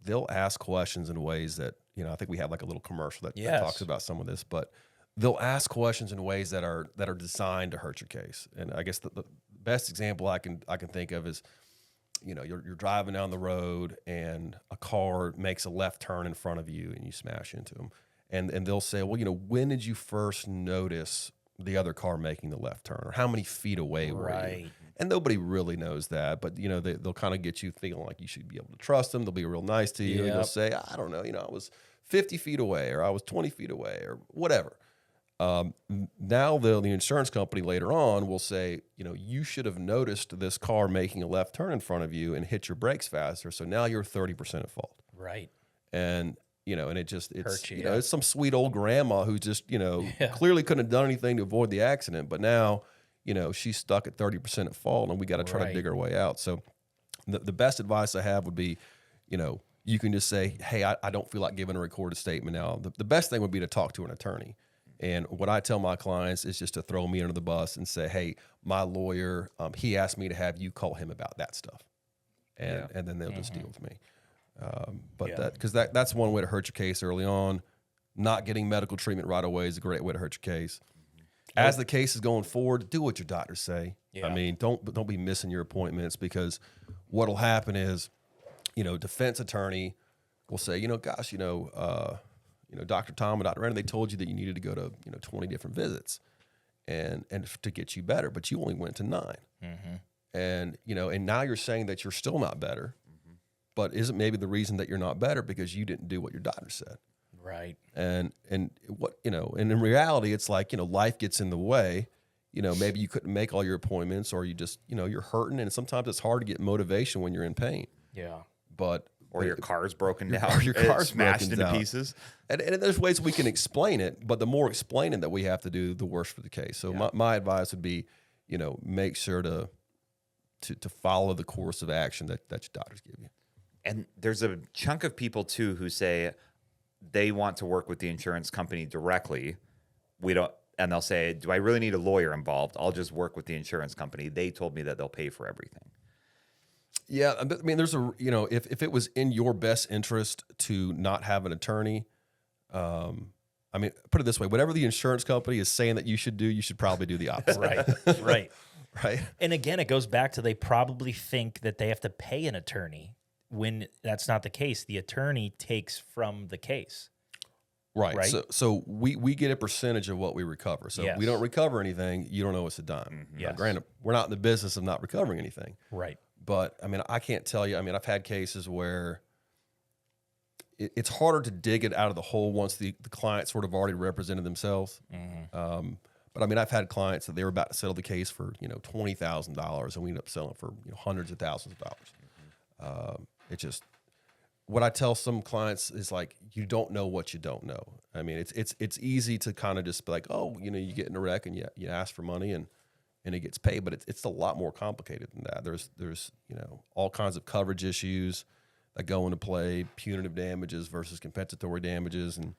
they'll ask questions in ways that, I think we have like a little commercial that talks about some of this, but they'll ask questions in ways that are designed to hurt your case. And I guess the best example I can think of is, you're driving down the road and a car makes a left turn in front of you and you smash into them. And they'll say, well, when did you first notice the other car making the left turn, or how many feet away were you? And nobody really knows that, but they'll kind of get you feeling like you should be able to trust them. They'll be real nice to you. And they'll say, I don't know, I was 50 feet away, or I was 20 feet away, or whatever. Now the insurance company later on will say, you should have noticed this car making a left turn in front of you and hit your brakes faster. So now you're 30% at fault. Right. And and it's hurts you, it's some sweet old grandma who just clearly couldn't have done anything to avoid the accident, but now she's stuck at 30% at fault, and we got to try to dig our way out. So the best advice I have would be, you can just say, hey, I don't feel like giving a recorded statement now. The best thing would be to talk to an attorney. And what I tell my clients is just to throw me under the bus and say, hey, my lawyer, he asked me to have you call him about that stuff. And then they'll just deal with me. Because that's one way to hurt your case early on. Not getting medical treatment right away is a great way to hurt your case. As the case is going forward, do what your doctors say. I mean, don't be missing your appointments, because what'll happen is, defense attorney will say, gosh, Dr. Tom and Dr. Renner, they told you that you needed to go to 20 different visits, and to get you better, but you only went to 9. And and now you're saying that you're still not better. But isn't maybe the reason that you're not better because you didn't do what your doctor said? Right. And what and in reality, it's like life gets in the way. Maybe you couldn't make all your appointments, or you just you're hurting, and sometimes it's hard to get motivation when you're in pain. Yeah. But or your car's broken down, or your car's smashed into down. pieces. And there's ways we can explain it, but the more explaining that we have to do, the worse for the case. So my advice would be, make sure to follow the course of action that your doctors give you. And there's a chunk of people too who say they want to work with the insurance company directly. And they'll say, do I really need a lawyer involved? I'll just work with the insurance company. They told me that they'll pay for everything. Yeah, I mean, there's if it was in your best interest to not have an attorney, I mean, put it this way: whatever the insurance company is saying that you should do, you should probably do the opposite. Right. Right. And again, it goes back to they probably think that they have to pay an attorney when that's not the case. The attorney takes from the case. Right. So we get a percentage of what we recover. So if we don't recover anything, you don't know it's a dime. Now, granted, we're not in the business of not recovering anything. Right. But I mean, I can't tell you. I mean, I've had cases where it's harder to dig it out of the hole once the client sort of already represented themselves. But I mean, I've had clients that they were about to settle the case for $20,000, and we ended up selling for hundreds of thousands of dollars. It just, what I tell some clients is like, you don't know what you don't know. I mean, it's easy to kind of just be like, oh, you get in a wreck and you ask for money and it gets paid, but it's a lot more complicated than that. There's all kinds of coverage issues that go into play, punitive damages versus compensatory damages, and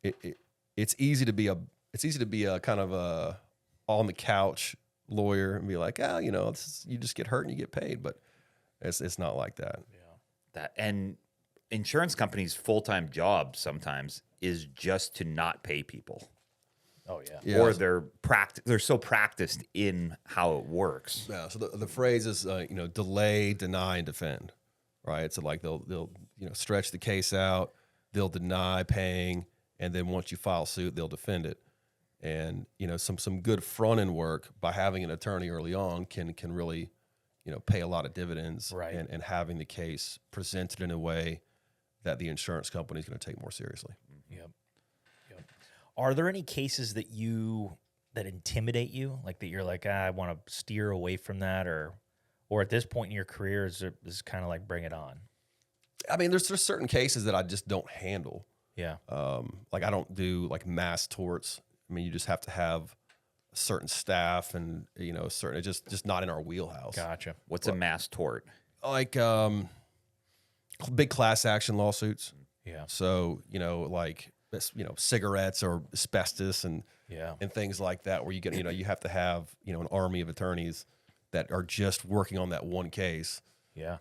it's easy to be a kind of a on the couch lawyer and be like, you just get hurt and you get paid, but it's not like that. And insurance companies' full-time job sometimes is just to not pay people. Oh yeah. Or they're so practiced in how it works. Yeah. So the phrase is delay, deny, and defend. Right. So like they'll stretch the case out, they'll deny paying, and then once you file suit, they'll defend it. And some good front end work by having an attorney early on can really pay a lot of dividends. Right. And having the case presented in a way that the insurance company is going to take more seriously. Yep. Are there any cases that you that intimidate you? Like that you're like, I want to steer away from that, or at this point in your career is kind of like bring it on? I mean, there's certain cases that I just don't handle. Yeah. Like I don't do like mass torts. I mean, you just have to have a certain staff and, you know, certain, it's just not in our wheelhouse. Gotcha. What's a mass tort? Like, big class action lawsuits. Yeah. So, you know, like, you know, cigarettes or asbestos and things like that, where you get, you know, you have to have, you know, an army of attorneys that are just working on that one case. Yeah.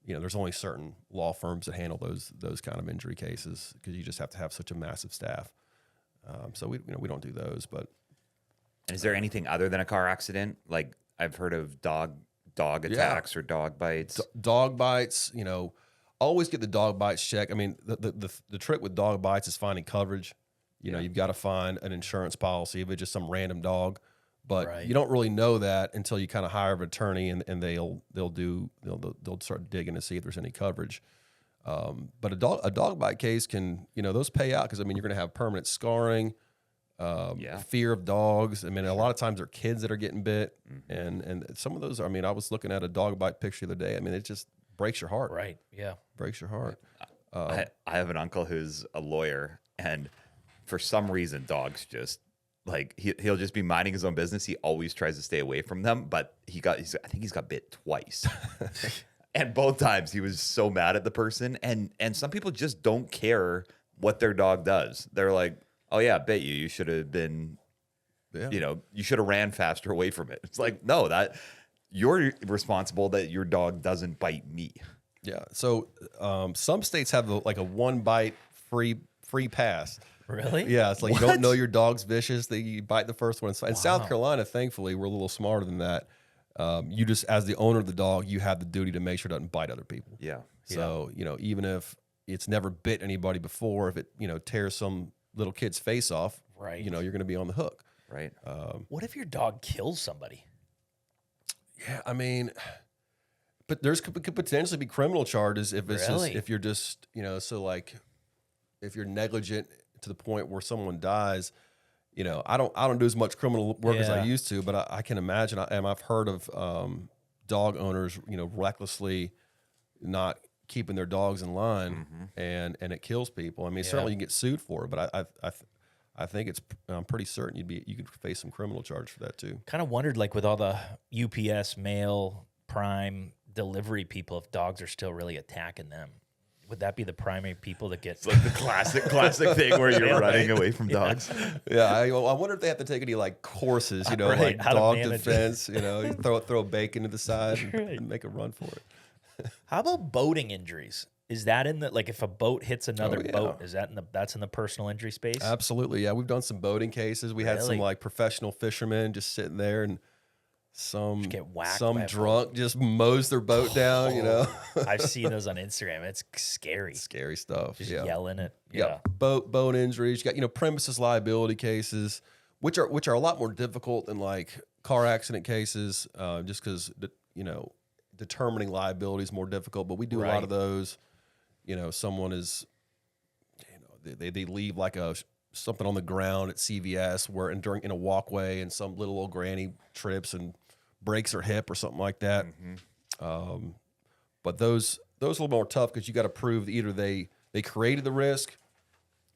You know, there's only certain law firms that handle those kind of injury cases because you just have to have such a massive staff. So we don't do those. But And is there anything other than a car accident? Like I've heard of dog attacks or dog bites. Dog bites, you know, always get the dog bites checked. I mean, the trick with dog bites is finding coverage. You know, you've got to find an insurance policy if it's just some random dog. But you don't really know that until you kind of hire an attorney and they'll start digging to see if there's any coverage. But a dog bite case can, you know, those pay out because I mean you're going to have permanent scarring, fear of dogs. I mean, a lot of times they're kids that are getting bit, and some of those. I mean, I was looking at a dog bite picture the other day. I mean, it just breaks your heart. Right. Yeah. Breaks your heart. I have an uncle who's a lawyer, and for some reason, dogs just like he'll just be minding his own business. He always tries to stay away from them, but I think he's got bit twice. And both times he was so mad at the person. And some people just don't care what their dog does. They're like, oh yeah, I bit you. You should have been, you know, you should have ran faster away from it. It's like, no, that you're responsible that your dog doesn't bite me. Yeah. So some states have like a one bite free pass. Really? Yeah, it's like you don't know your dog's vicious. You bite the first one. In South Carolina, thankfully, we're a little smarter than that. You just, as the owner of the dog, you have the duty to make sure it doesn't bite other people. Yeah. So, you know, even if it's never bit anybody before, if it, you know, tears some little kid's face off, you know, you're going to be on the hook. Right. What if your dog kills somebody? Yeah, I mean, but could potentially be criminal charges if it's just, if you're just, you know, so like if you're negligent to the point where someone dies. You know, I don't do as much criminal work as I used to, but I can imagine, and I've heard of dog owners, you know, recklessly not keeping their dogs in line, and it kills people. I mean, certainly you can get sued for it, but I think I'm pretty certain you could face some criminal charge for that too. Kind of wondered, like with all the UPS, mail, Prime delivery people, if dogs are still really attacking them. Would that be the primary people that get? It's like the classic thing where you're running away from dogs. Yeah, I wonder if they have to take any like courses, you know, like dog defense. You know, you throw bacon to the side and make a run for it. How about boating injuries? Is that in the, like if a boat hits another boat? Is that that's in the personal injury space? Absolutely, yeah. We've done some boating cases. We had some like professional fishermen just sitting there and. Some drunk just mows their boat down, you know. I've seen those on Instagram. It's scary. Scary stuff. Just yelling it. Yeah. Boat injuries. You got, you know, premises liability cases, which are a lot more difficult than like car accident cases, just because you know, determining liability is more difficult. But we do a lot of those. You know, someone is, you know, they leave like something on the ground at CVS where in a walkway, and some little old granny trips and breaks her hip or something like that. But those are a little more tough because you got to prove that either they created the risk,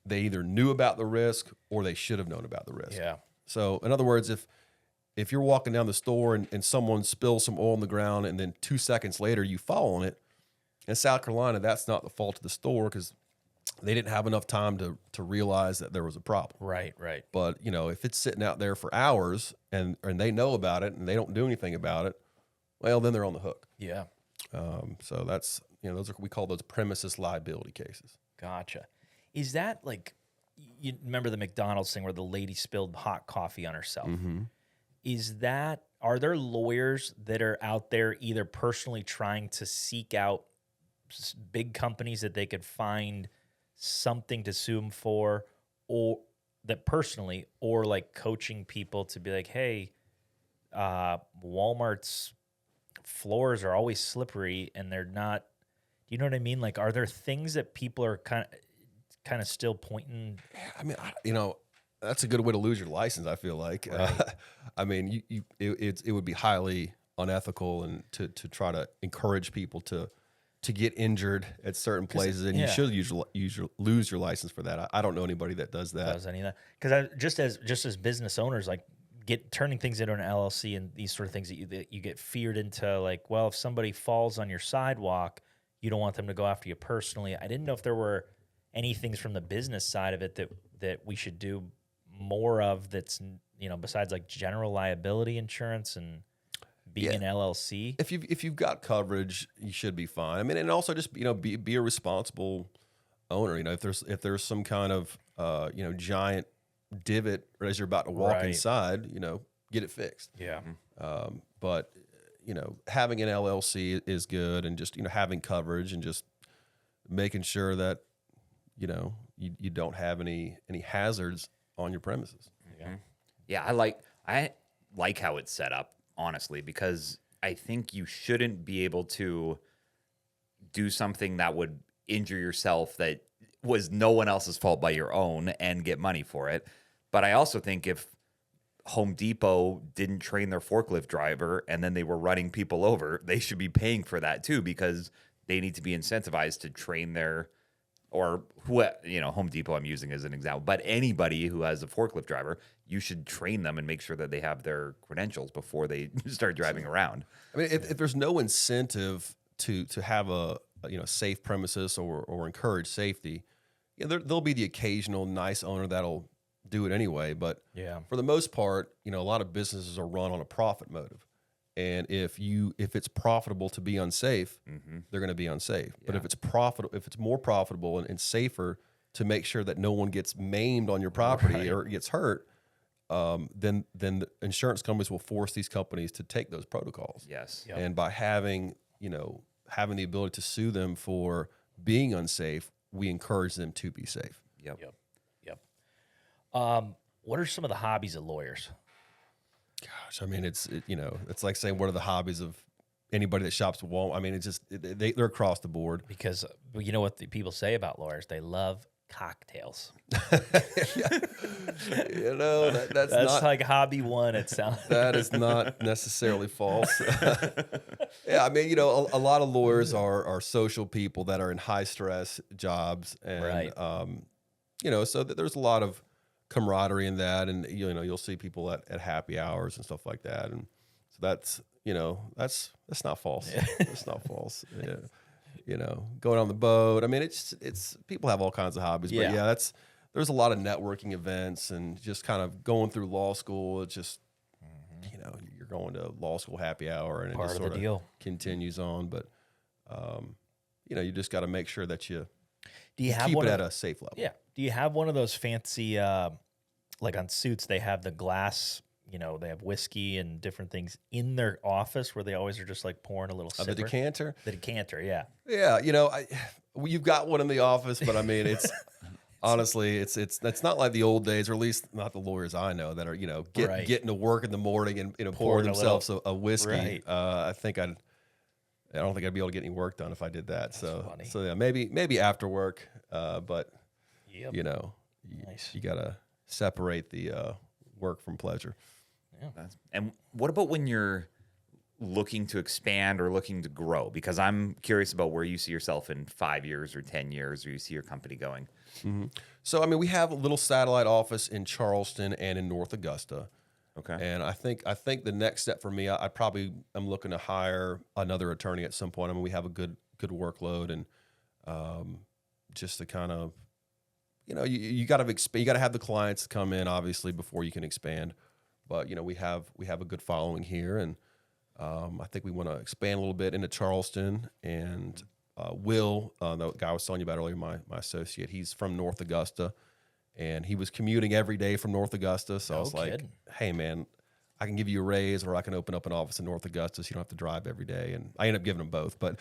they either knew about the risk, or they should have known about the risk. Yeah. So in other words, if you're walking down the store and someone spills some oil on the ground and then 2 seconds later you fall on it, in South Carolina, that's not the fault of the store because they didn't have enough time to realize that there was a problem. Right. But, you know, if it's sitting out there for hours and they know about it and they don't do anything about it, well, then they're on the hook. Yeah. So that's, you know, we call those premises liability cases. Gotcha. Is that like, you remember the McDonald's thing where the lady spilled hot coffee on herself? Are there lawyers that are out there either personally trying to seek out big companies that they could find something to sue them for, or that personally, or like coaching people to be like, hey, Walmart's floors are always slippery and they're not, you know what I mean? Like, are there things that people are kind of still pointing? I mean, you know, that's a good way to lose your license. I feel like, I mean, it would be highly unethical and to try to encourage people to get injured at certain places, and you should lose your license for that. I don't know anybody that does that. Does any of that? Because just as business owners, like turning things into an LLC and these sort of things that you get feared into, like, well, if somebody falls on your sidewalk, you don't want them to go after you personally. I didn't know if there were any things from the business side of it that we should do more of. That's, you know, besides like general liability insurance and being an LLC. If you've got coverage, you should be fine. I mean, and also just, you know, be a responsible owner. You know, if there's some kind of you know, giant divot as you're about to walk inside, you know, get it fixed. Yeah. But you know, having an LLC is good, and just, you know, having coverage and just making sure that, you know, you don't have any hazards on your premises. Yeah, I like how it's set up, honestly, because I think you shouldn't be able to do something that would injure yourself that was no one else's fault but your own and get money for it. But I also think if Home Depot didn't train their forklift driver and then they were running people over, they should be paying for that too, because they need to be incentivized to train their, or who, you know, Home Depot I'm using as an example, but anybody who has a forklift driver, you should train them and make sure that they have their credentials before they start driving around. I mean, if there's no incentive to have a you know, safe premises or encourage safety, you know, there'll be the occasional nice owner that'll do it anyway. But for the most part, you know, a lot of businesses are run on a profit motive. And if it's profitable to be unsafe, they're going to be unsafe. Yeah. But if it's more profitable and safer to make sure that no one gets maimed on your property or gets hurt, then the insurance companies will force these companies to take those protocols. Yes. Yep. And by having the ability to sue them for being unsafe, we encourage them to be safe. Yep. What are some of the hobbies of lawyers? Gosh, I mean, it's like saying, what are the hobbies of anybody that shops at Walmart? I mean, it's just, they're across the board. Because you know what the people say about lawyers? They love cocktails. You know, that's not like hobby one. It sounds that is not necessarily false. Yeah, I mean, you know, a lot of lawyers are social people that are in high stress jobs, and you know, so there's a lot of camaraderie in that, and you know, you'll see people at happy hours and stuff like that, and so that's, you know, that's not false. That's not false. Yeah. You know, going on the boat. I mean, it's people have all kinds of hobbies, but there's a lot of networking events and just kind of going through law school. It's just, you know, you're going to law school happy hour, and part it just of the deal continues on. But, you know, you just got to make sure that you keep it at a safe level. Yeah. Do you have one of those fancy, like on Suits, they have the glass, you know, they have whiskey and different things in their office where they always are just like pouring a little sipper? The decanter? The decanter, yeah. Yeah, you know, you've got one in the office, but I mean, it's honestly, it's not like the old days, or at least not the lawyers I know that are, you know, getting to work in the morning and, you know, pour themselves a whiskey. Right. I don't think I'd be able to get any work done if I did that. That's so yeah, maybe after work, but you know, nice. You gotta separate the work from pleasure. Yeah. And what about when you're looking to expand or looking to grow? Because I'm curious about where you see yourself in 5 years or 10 years, or you see your company going. Mm-hmm. So, I mean, we have a little satellite office in Charleston and in North Augusta. Okay. And I think the next step for me, I probably am looking to hire another attorney at some point. I mean, we have a good workload, and just to kind of, you know, you got to have the clients come in, obviously, before you can expand. But, you know, we have a good following here, and I think we want to expand a little bit into Charleston. And Will, the guy I was telling you about earlier, my associate, he's from North Augusta, and he was commuting every day from North Augusta. So I was like, hey, man, I can give you a raise, or I can open up an office in North Augusta so you don't have to drive every day. And I ended up giving him both, but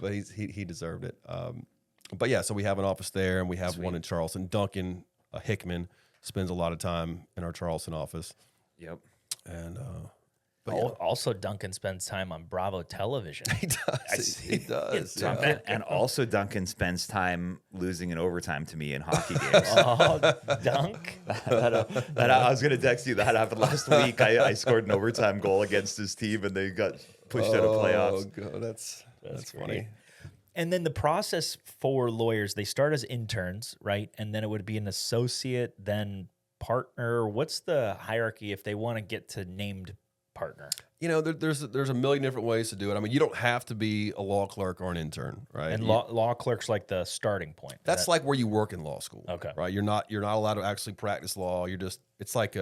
but he deserved it. But yeah, so we have an office there, and we have one in Charleston. Duncan Hickman spends a lot of time in our Charleston office. Yep. And But yeah. Also, Duncan spends time on Bravo Television. He does. He does. Duncan, and also Duncan spends time losing in overtime to me in hockey games. Oh, Dunk. That I was going to text you. That happened last week. I scored an overtime goal against his team, and they got pushed out of playoffs. Oh, God, that's funny. And then the process for lawyers, they start as interns, right? And then it would be an associate, then partner. What's the hierarchy if they want to get to named partner? You know, there's a million different ways to do it. I mean, you don't have to be a law clerk or an intern, right? And law clerk's like the starting point. That's like where you work in law school. Okay. Right? You're not allowed to actually practice law. It's like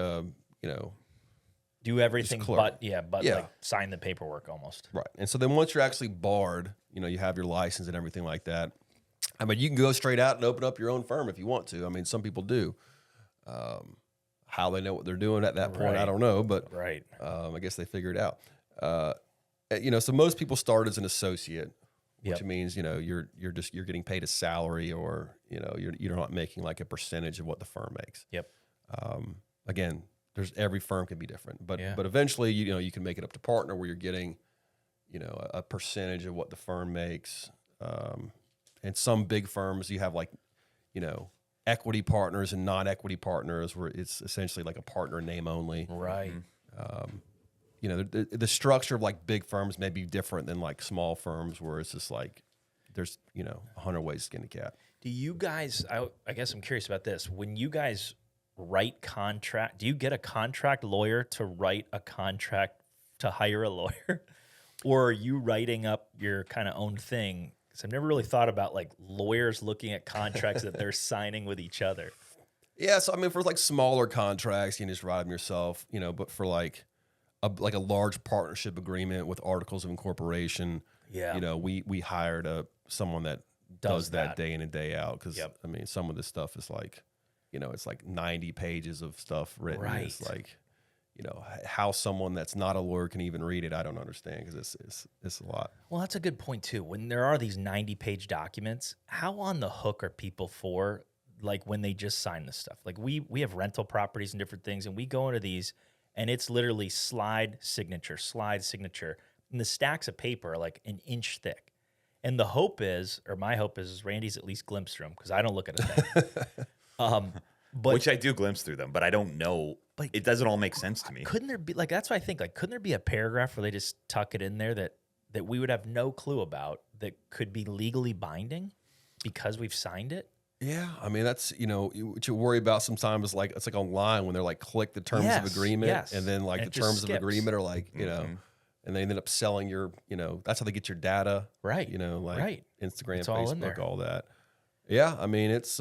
do everything clerk. but Yeah. like sign the paperwork almost. right. And so then once you're actually barred, you have your license and everything like that. I mean, you can go straight out and open up your own firm if you want to. I mean, some people do. How they know what they're doing at that point, I don't know, but Right. I guess they figure it out. So most people start as an associate, which Yep. means you're getting paid a salary, or you're not making like a percentage of what the firm makes. Yep. Again, every firm can be different, but Yeah. but eventually you can make it up to partner where you're getting a percentage of what the firm makes. And some big firms you have like equity partners and non-equity partners, where it's essentially like a partner name only. Right. The structure of like big firms may be different than like small firms, where it's just like there's 100 ways to skin a cat. Do you guys, I guess I'm curious about this. When you guys write contract, do you get a contract lawyer to write a contract to hire a lawyer? Or are you writing up your kind of own thing? Because I've never really thought about like lawyers looking at contracts that they're signing with each other. Yeah, so I mean, for like smaller contracts, you can just write them yourself, but for like a large partnership agreement with articles of incorporation, Yeah. we hired someone that does that day in and day out. Because Yep. I mean, some of this stuff is like, it's like 90 pages of stuff written. Right. It's like, how someone that's not a lawyer can even read it, I don't understand, because it's a lot. Well, that's a good point too. When there are these 90-page documents, how on the hook are people for like when they just sign this stuff? Like we have rental properties and different things, and we go into these and it's literally slide signature, and the stacks of paper are like an inch thick. And the hope is, or my hope is Randy's at least glimpsed through them, because I don't look at a thing. But Which I do glimpse through them, but I don't know. Like, it doesn't all make sense to me. couldn't there be like, that's what I think, like, couldn't there be a paragraph where they just tuck it in there that we would have no clue about, that could be legally binding because we've signed it? Yeah, I mean, that's what you worry about sometimes is like, it's like online when they're like click the terms Yes, of agreement, yes. and then like And the it just terms of skips. agreement are like and they end up selling your that's how they get your data, Right. like Right. Instagram, It's all in Facebook, there. all that. Yeah, I mean, it's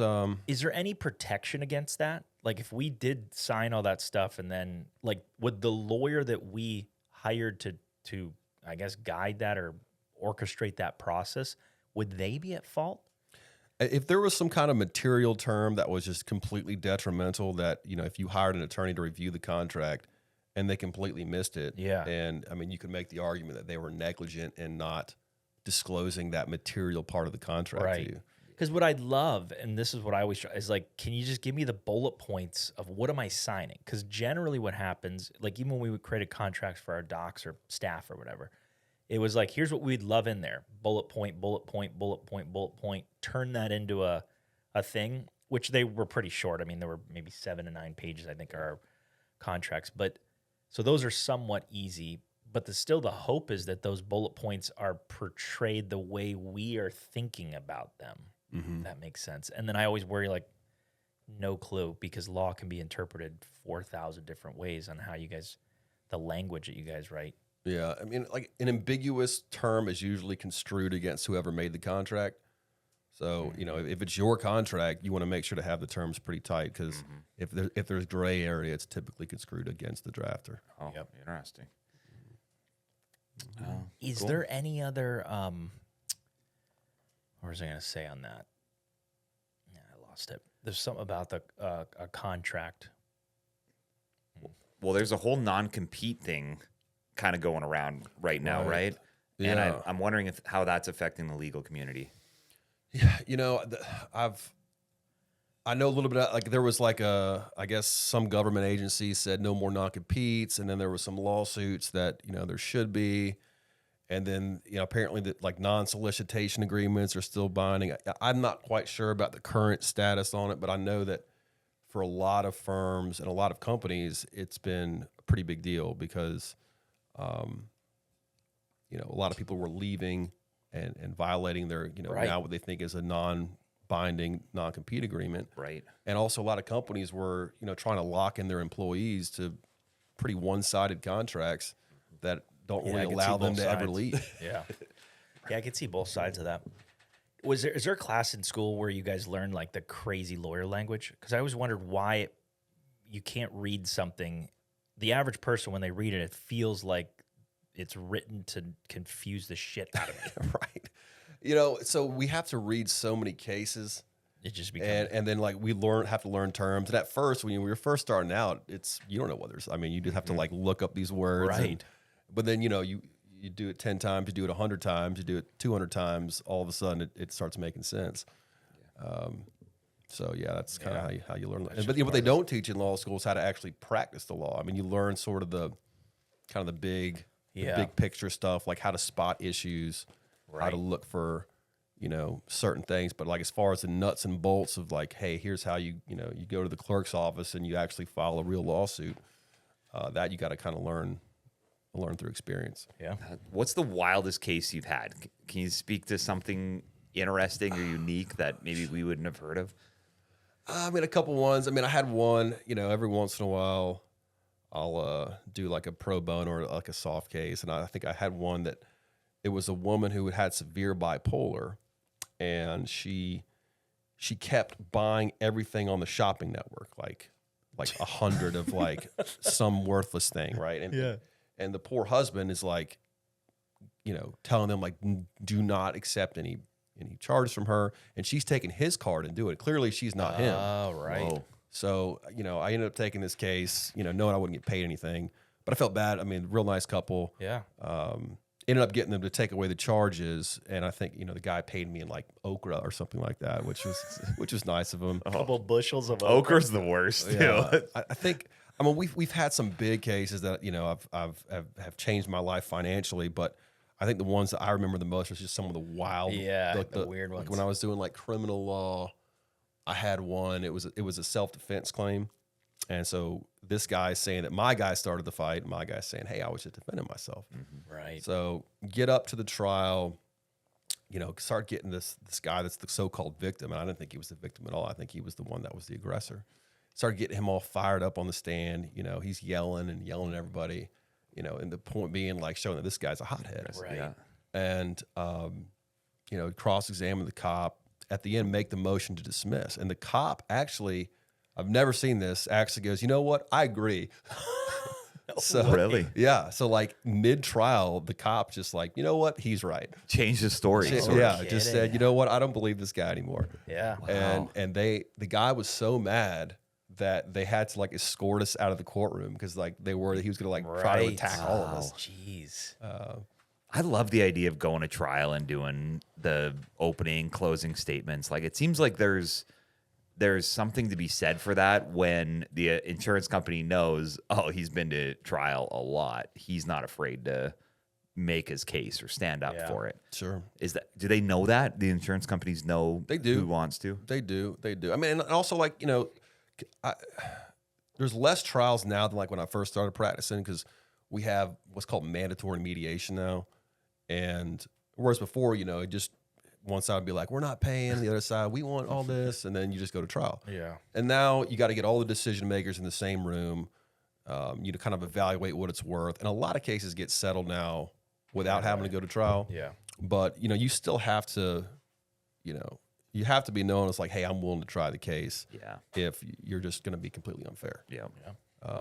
Is there any protection against that? Like if we did sign all that stuff, and then like would the lawyer that we hired to I guess guide that or orchestrate that process, would they be at fault? if there was some kind of material term that was just completely detrimental, that if you hired an attorney to review the contract and they completely missed it, Yeah. and I mean, you could make the argument that they were negligent in not disclosing that material part of the contract Right. to you. Because what I'd love, and this is what I always try, is like, can you just give me the bullet points of what am I signing? Because generally what happens, like even when we would create contracts for our docs or staff or whatever, it was like, here's what we'd love in there. Bullet point, bullet point, bullet point, bullet point. Turn that into a thing, which they were pretty short. I mean, there were maybe 7 to 9 pages, I think, are our contracts. But so those are somewhat easy. But still the hope is that those bullet points are portrayed the way we are thinking about them. Mm-hmm. If that makes sense. And then I always worry, like, no clue, because law can be interpreted 4,000 different ways on how you guys, the language that you guys write. Yeah, I mean, like an ambiguous term is usually construed against whoever made the contract. So, if it's your contract, you want to make sure to have the terms pretty tight, because if there's gray area, it's typically construed against the drafter. Oh, interesting. Is there any other, what was I going to say on that? Yeah, I lost it. There's something about a contract. Well, there's a whole non-compete thing kind of going around right now, right? And Yeah. I'm wondering how that's affecting the legal community. Yeah, I've I know a little bit. Like there was like I guess some government agency said no more non-competes, and then there was some lawsuits that there should be, and then apparently that like non-solicitation agreements are still binding. I'm not quite sure about the current status on it, but I know that for a lot of firms and a lot of companies, it's been a pretty big deal because, a lot of people were leaving and violating their now what they think is a non-binding non-compete agreement. Right. And also a lot of companies were, trying to lock in their employees to pretty one-sided contracts that don't really allow them to ever leave. Yeah. Yeah, I could see both sides of that. Is there a class in school where you guys learn like the crazy lawyer language? Because I always wondered why you can't read something. The average person, when they read it, it feels like it's written to confuse the shit out of me. Right. So we have to read so many cases. It just becomes and then like we have to learn terms. And at first, when we were first starting out, you don't know what there's. I mean, you just have to like look up these words. Right. But then you do it 10 times, you do it 100 times, you do it 200 times. All of a sudden, it starts making sense. So yeah, that's kind of how you learn. But what they don't teach in law school is how to actually practice the law. I mean, you learn sort of the big picture stuff, like how to spot issues, how to look for certain things. But like as far as the nuts and bolts of like, hey, here's how you go to the clerk's office and you actually file a real lawsuit. That you got to kind of learn through experience. Yeah. What's the wildest case you've had? Can you speak to something interesting or unique that maybe we wouldn't have heard of? I mean, a couple ones. I mean, I had one, every once in a while I'll do like a pro bono or like a soft case. And I think I had one that it was a woman who had severe bipolar, and she kept buying everything on the shopping network, like 100 of like some worthless thing. Right. And the poor husband is like, telling them like, do not accept any charges from her. And she's taking his card and do it. Clearly she's not him. Oh, right. Whoa. So, I ended up taking this case, knowing I wouldn't get paid anything, but I felt bad. I mean, real nice couple. Yeah. Ended up getting them to take away the charges. And I think, the guy paid me in like okra or something like that, which was nice of him. A couple bushels of Okra's the worst, too. Yeah, I think, I mean, we've had some big cases that have changed my life financially, but I think the ones that I remember the most was just some of the wild, the weird ones. Like when I was doing like criminal law, I had one. It was a self-defense claim, and so this guy's saying that my guy started the fight. My guy's saying, "Hey, I was just defending myself." Mm-hmm. Right. So get up to the trial. Start getting this guy that's the so-called victim, and I didn't think he was the victim at all. I think he was the one that was the aggressor. Started getting him all fired up on the stand. He's yelling at everybody. And the point being like showing that this guy's a hothead. Right. Yeah. And, cross-examine the cop. At the end, make the motion to dismiss. And the cop actually, I've never seen this, actually goes, you know what? I agree. So Really? Yeah. So like mid-trial, the cop just like, you know what? He's right. Change the story. Yeah. Just said, you know what? I don't believe this guy anymore. Yeah. Wow. And the guy was so mad that they had to like escort us out of the courtroom because like they were he was gonna like try to attack all of us. Jeez. I love the idea of going to trial and doing the opening, closing statements. Like, it seems like there's something to be said for that when the insurance company knows, oh, he's been to trial a lot. He's not afraid to make his case or stand up for it. Sure. Do they know that? The insurance companies know They do. who wants to? They do. I mean, and also like, there's less trials now than like when I first started practicing because we have what's called mandatory mediation now. And whereas before, it just one side would be like, we're not paying, the other side, we want all this, and then you just go to trial. Yeah. And now you got to get all the decision makers in the same room, to kind of evaluate what it's worth. And a lot of cases get settled now without having to go to trial. Yeah. But, you still have to, you have to be known as like, hey, I'm willing to try the case. Yeah. If you're just going to be completely unfair. Yeah.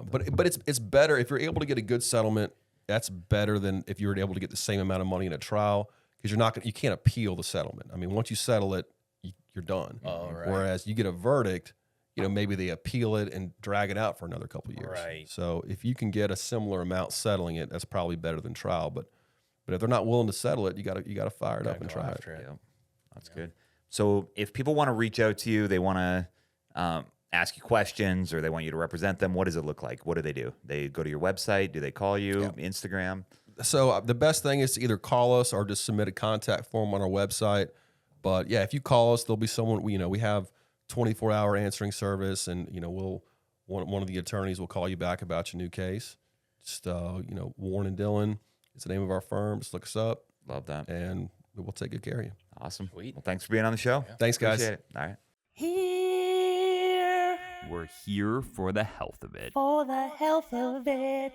But it's better if you're able to get a good settlement. That's better than if you were able to get the same amount of money in a trial because you can't appeal the settlement. I mean, once you settle it, you're done. Oh, right. Whereas you get a verdict, maybe they appeal it and drag it out for another couple of years. Right. So if you can get a similar amount settling it, that's probably better than trial. But if they're not willing to settle it, you gotta fire it up and try it. Yeah. That's good. So if people want to reach out to you, they want to ask you questions or they want you to represent them, what does it look like? What do? They go to your website? Do they call you? Instagram? So the best thing is to either call us or just submit a contact form on our website. But yeah, if you call us, there'll be someone. We have 24-hour answering service, and one of the attorneys will call you back about your new case. Just Woron and Dhillon is the name of our firm. Just look us up. Love that. And we'll take good care of you. Awesome. Sweet. Well, thanks for being on the show. Thanks, guys. Appreciate it. All right. Here We're here for the health of it. for the health of it.